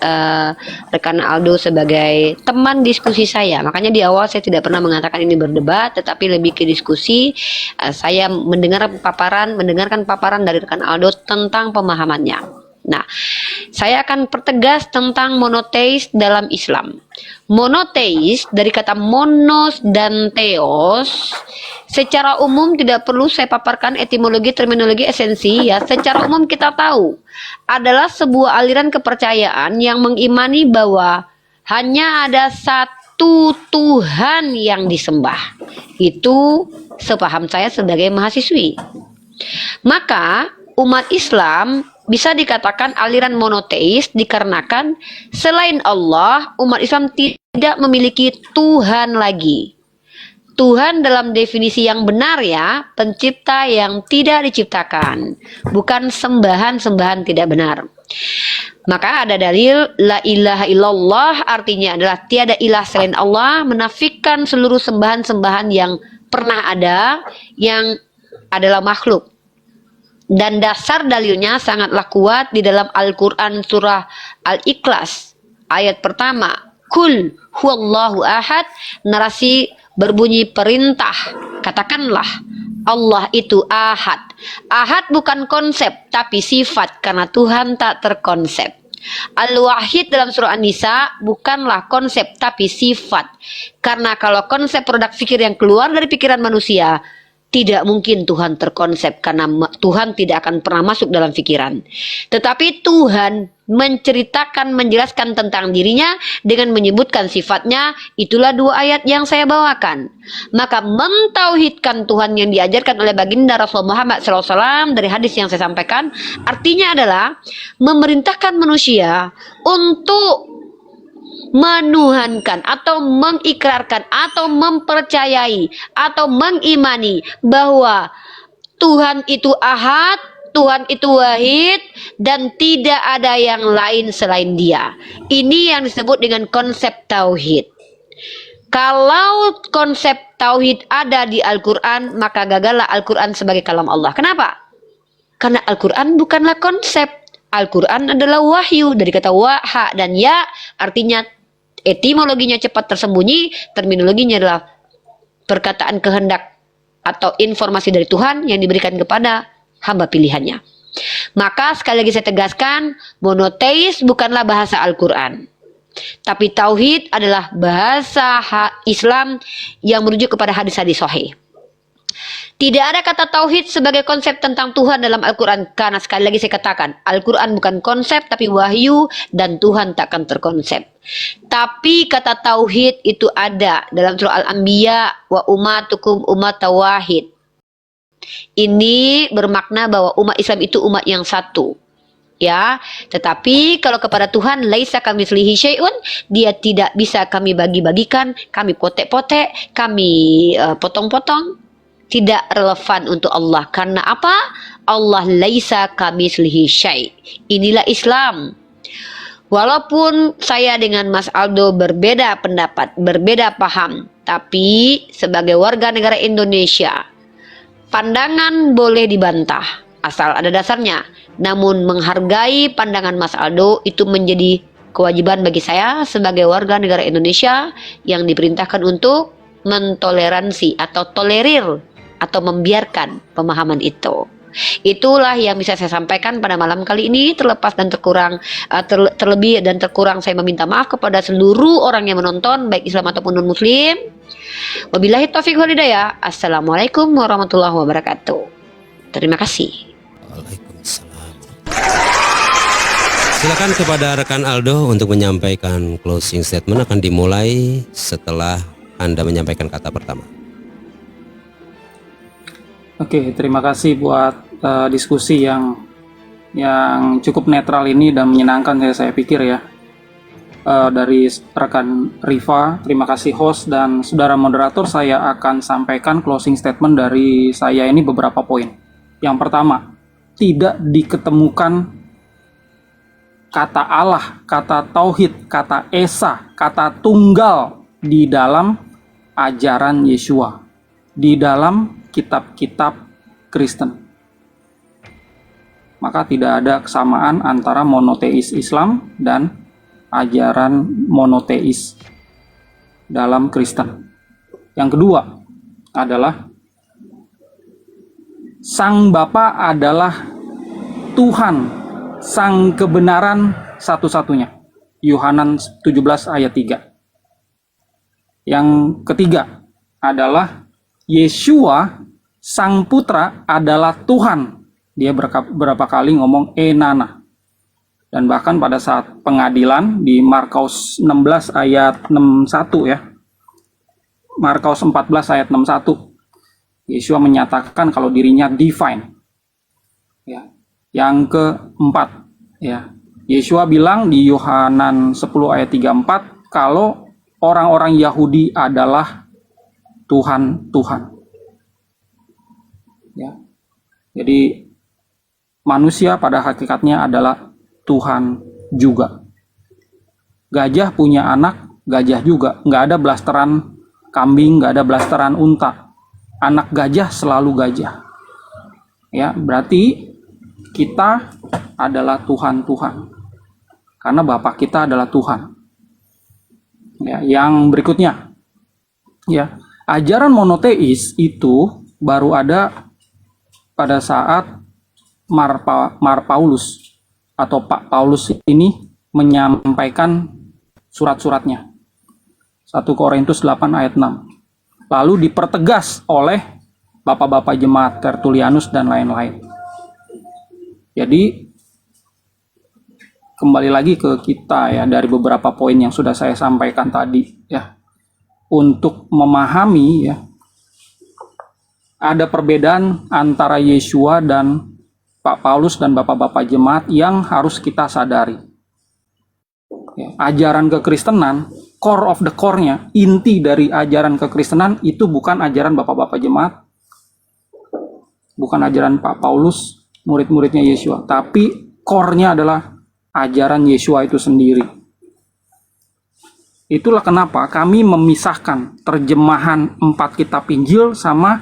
rekan Aldo sebagai teman diskusi saya. Makanya di awal saya tidak pernah mengatakan ini berdebat, tetapi lebih ke diskusi. Saya mendengarkan paparan dari rekan Aldo tentang pemahamannya. Nah, saya akan pertegas tentang monoteis dalam Islam. Monoteis dari kata monos dan theos, secara umum tidak perlu saya paparkan etimologi, terminologi, esensi ya. Secara umum kita tahu adalah sebuah aliran kepercayaan yang mengimani bahwa hanya ada satu Tuhan yang disembah. Itu sepaham saya sebagai mahasiswi. Maka umat Islam bisa dikatakan aliran monoteis dikarenakan selain Allah, umat Islam tidak memiliki Tuhan lagi. Tuhan dalam definisi yang benar ya, pencipta yang tidak diciptakan, bukan sembahan-sembahan tidak benar. Maka ada dalil la ilaha illallah, artinya adalah tiada ilah selain Allah, menafikan seluruh sembahan-sembahan yang pernah ada, yang adalah makhluk. Dan dasar dalilnya sangatlah kuat di dalam Al-Quran surah Al-Ikhlas ayat pertama, Kul huwallahu ahad, narasi berbunyi perintah, katakanlah Allah itu ahad. Ahad bukan konsep tapi sifat, karena Tuhan tak terkonsep. Al-Wahid dalam surah An-Nisa bukanlah konsep tapi sifat, karena kalau konsep produk pikir yang keluar dari pikiran manusia, tidak mungkin Tuhan terkonsep, karena Tuhan tidak akan pernah masuk dalam pikiran. Tetapi Tuhan menceritakan, menjelaskan tentang dirinya dengan menyebutkan sifatnya. Itulah dua ayat yang saya bawakan. Maka mentauhidkan Tuhan yang diajarkan oleh baginda Rasul Muhammad SAW dari hadis yang saya sampaikan, artinya adalah memerintahkan manusia untuk menuhankan atau mengikrarkan atau mempercayai atau mengimani bahwa Tuhan itu ahad, Tuhan itu wahid, dan tidak ada yang lain selain Dia. Ini yang disebut dengan konsep tauhid. Kalau konsep tauhid ada di Al-Quran, maka gagallah Al-Quran sebagai kalam Allah. Kenapa? Karena Al-Quran bukanlah konsep. Al-Quran adalah wahyu, dari kata waha dan ya, artinya etimologinya cepat tersembunyi, terminologinya adalah perkataan kehendak atau informasi dari Tuhan yang diberikan kepada hamba pilihannya. Maka sekali lagi saya tegaskan, monoteis bukanlah bahasa Al-Quran, tapi tauhid adalah bahasa Islam yang merujuk kepada hadis-hadis sahih. Tidak ada kata tauhid sebagai konsep tentang Tuhan dalam Al-Quran, karena sekali lagi saya katakan, Al-Quran bukan konsep tapi wahyu, dan Tuhan takkan terkonsep. Tapi kata tauhid itu ada dalam surah Al-Anbiya, wa ummatukum ummatan wahid. Ini bermakna bahwa umat Islam itu umat yang satu. Ya, tetapi kalau kepada Tuhan, laisa kamitslihi syai'un, dia tidak bisa kami bagi-bagikan, kami potek-potek, kami potong-potong. Tidak relevan untuk Allah. Karena apa? Allah laisa kamitslihi syai'. Inilah Islam. Walaupun saya dengan Mas Aldo berbeda pendapat, berbeda paham, tapi sebagai warga negara Indonesia, pandangan boleh dibantah asal ada dasarnya. Namun menghargai pandangan Mas Aldo itu menjadi kewajiban bagi saya sebagai warga negara Indonesia yang diperintahkan untuk mentoleransi atau tolerir atau membiarkan pemahaman itu. Itulah yang bisa saya sampaikan pada malam kali ini. Terlepas dan terlebih dan terkurang, saya meminta maaf kepada seluruh orang yang menonton, baik Islam ataupun non-Muslim. Wabillahi taufiq wal hidayah. Assalamualaikum warahmatullahi wabarakatuh. Terima kasih. Waalaikumsalam. Silakan kepada rekan Aldo untuk menyampaikan closing statement. Akan dimulai setelah Anda menyampaikan kata pertama. Oke, terima kasih buat diskusi yang cukup netral ini dan menyenangkan saya pikir ya. Dari rekan Riva, terima kasih host dan saudara moderator. Saya akan sampaikan closing statement dari saya ini beberapa poin. Yang pertama, tidak diketemukan kata Allah, kata tauhid, kata esa, kata tunggal di dalam ajaran Yeshua, di dalam kitab-kitab Kristen. Maka tidak ada kesamaan antara monoteis Islam dan ajaran monoteis dalam Kristen. Yang kedua adalah Sang Bapa adalah Tuhan, Sang kebenaran satu-satunya. Yohanes 17 ayat 3. Yang ketiga adalah Yeshua, Sang Putra adalah Tuhan. Dia berapa kali ngomong enana. Dan bahkan pada saat pengadilan di Markus 16 ayat 61 ya. Markus 14 ayat 61. Yeshua menyatakan kalau dirinya divine. Ya. Yang keempat ya. Yeshua bilang di Yohanan 10 ayat 34 kalau orang-orang Yahudi adalah Tuhan. Ya. Jadi manusia pada hakikatnya adalah Tuhan juga. Gajah punya anak, gajah juga. Nggak ada blasteran kambing, nggak ada blasteran unta. Anak gajah selalu gajah. Ya, berarti kita adalah Tuhan. Karena Bapa kita adalah Tuhan. Ya, yang berikutnya. Ya. Ajaran monoteis itu baru ada pada saat Mar Paulus atau Pak Paulus ini menyampaikan surat-suratnya. 1 Korintus 8 ayat 6. Lalu dipertegas oleh bapak-bapak jemaat Tertulianus dan lain-lain. Jadi kembali lagi ke kita ya, dari beberapa poin yang sudah saya sampaikan tadi ya. Untuk memahami ya, ada perbedaan antara Yeshua dan Pak Paulus dan bapak-bapak jemaat yang harus kita sadari. Ya, ajaran kekristenan, core of the core-nya, inti dari ajaran kekristenan itu bukan ajaran bapak-bapak jemaat, bukan ajaran Pak Paulus, murid-muridnya Yeshua, tapi core-nya adalah ajaran Yeshua itu sendiri. Itulah kenapa kami memisahkan terjemahan 4 kitab Injil sama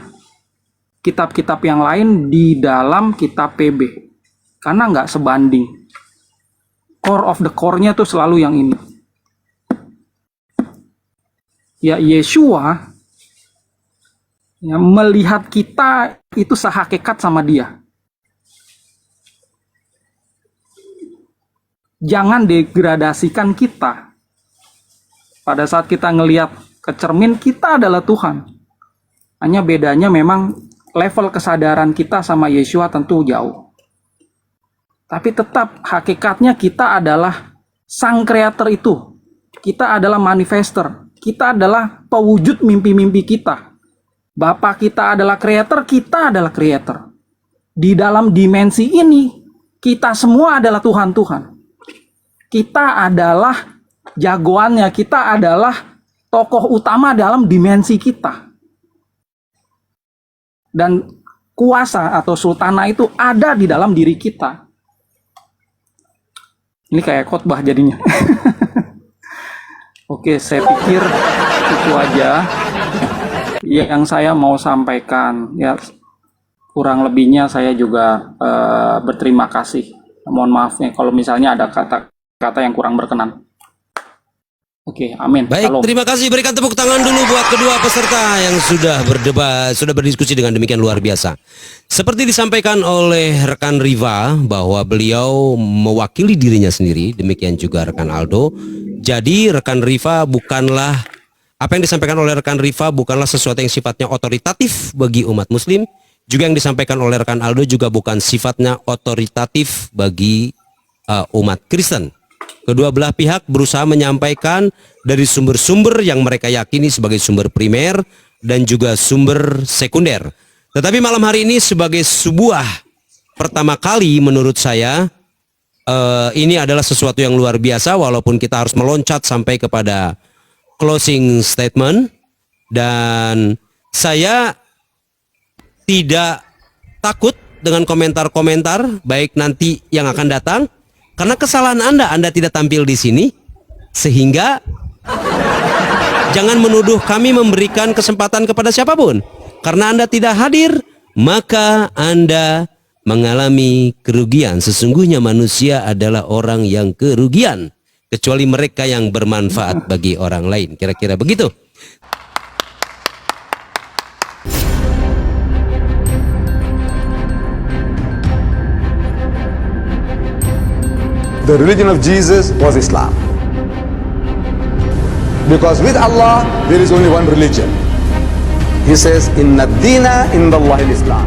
kitab-kitab yang lain di dalam kitab PB. Karena nggak sebanding. Core of the core-nya tuh selalu yang ini. Ya, Yeshua ya, melihat kita itu sehakikat sama dia. Jangan degradasikan kita. Pada saat kita ngelihat ke cermin, kita adalah Tuhan. Hanya bedanya memang level kesadaran kita sama Yeshua tentu jauh. Tapi tetap hakikatnya kita adalah sang kreator itu. Kita adalah manifester. Kita adalah pewujud mimpi-mimpi kita. Bapa kita adalah kreator, kita adalah kreator. Di dalam dimensi ini, kita semua adalah Tuhan-Tuhan. Kita adalah jagoannya, kita adalah tokoh utama dalam dimensi kita. Dan kuasa atau sultana itu ada di dalam diri kita. Ini kayak khotbah jadinya. Oke, saya pikir itu aja yang saya mau sampaikan. Ya, kurang lebihnya saya juga berterima kasih. Mohon maaf nih kalau misalnya ada kata yang kurang berkenan. Oke, amin. Baik, Shalom. terima kasih. Berikan tepuk tangan dulu buat kedua peserta yang sudah berdebat, sudah berdiskusi dengan demikian luar biasa. Seperti disampaikan oleh rekan Riva bahwa beliau mewakili dirinya sendiri, demikian juga rekan Aldo. Jadi rekan Riva bukanlah, apa yang disampaikan oleh rekan Riva bukanlah sesuatu yang sifatnya otoritatif bagi umat muslim. Juga yang disampaikan oleh rekan Aldo juga bukan sifatnya otoritatif bagi umat Kristen. Kedua belah pihak berusaha menyampaikan dari sumber-sumber yang mereka yakini sebagai sumber primer dan juga sumber sekunder. Tetapi malam hari ini sebagai sebuah pertama kali menurut saya ini adalah sesuatu yang luar biasa, walaupun kita harus meloncat sampai kepada closing statement. Dan saya tidak takut dengan komentar-komentar baik nanti yang akan datang. Karena kesalahan Anda tidak tampil di sini, sehingga jangan menuduh kami memberikan kesempatan kepada siapapun. Karena Anda tidak hadir, maka Anda mengalami kerugian. Sesungguhnya manusia adalah orang yang kerugian, kecuali mereka yang bermanfaat bagi orang lain. Kira-kira begitu. The religion of Jesus was Islam. Because with Allah, there is only one religion. He says, Inna ad-dina inda Allahi al-Islam.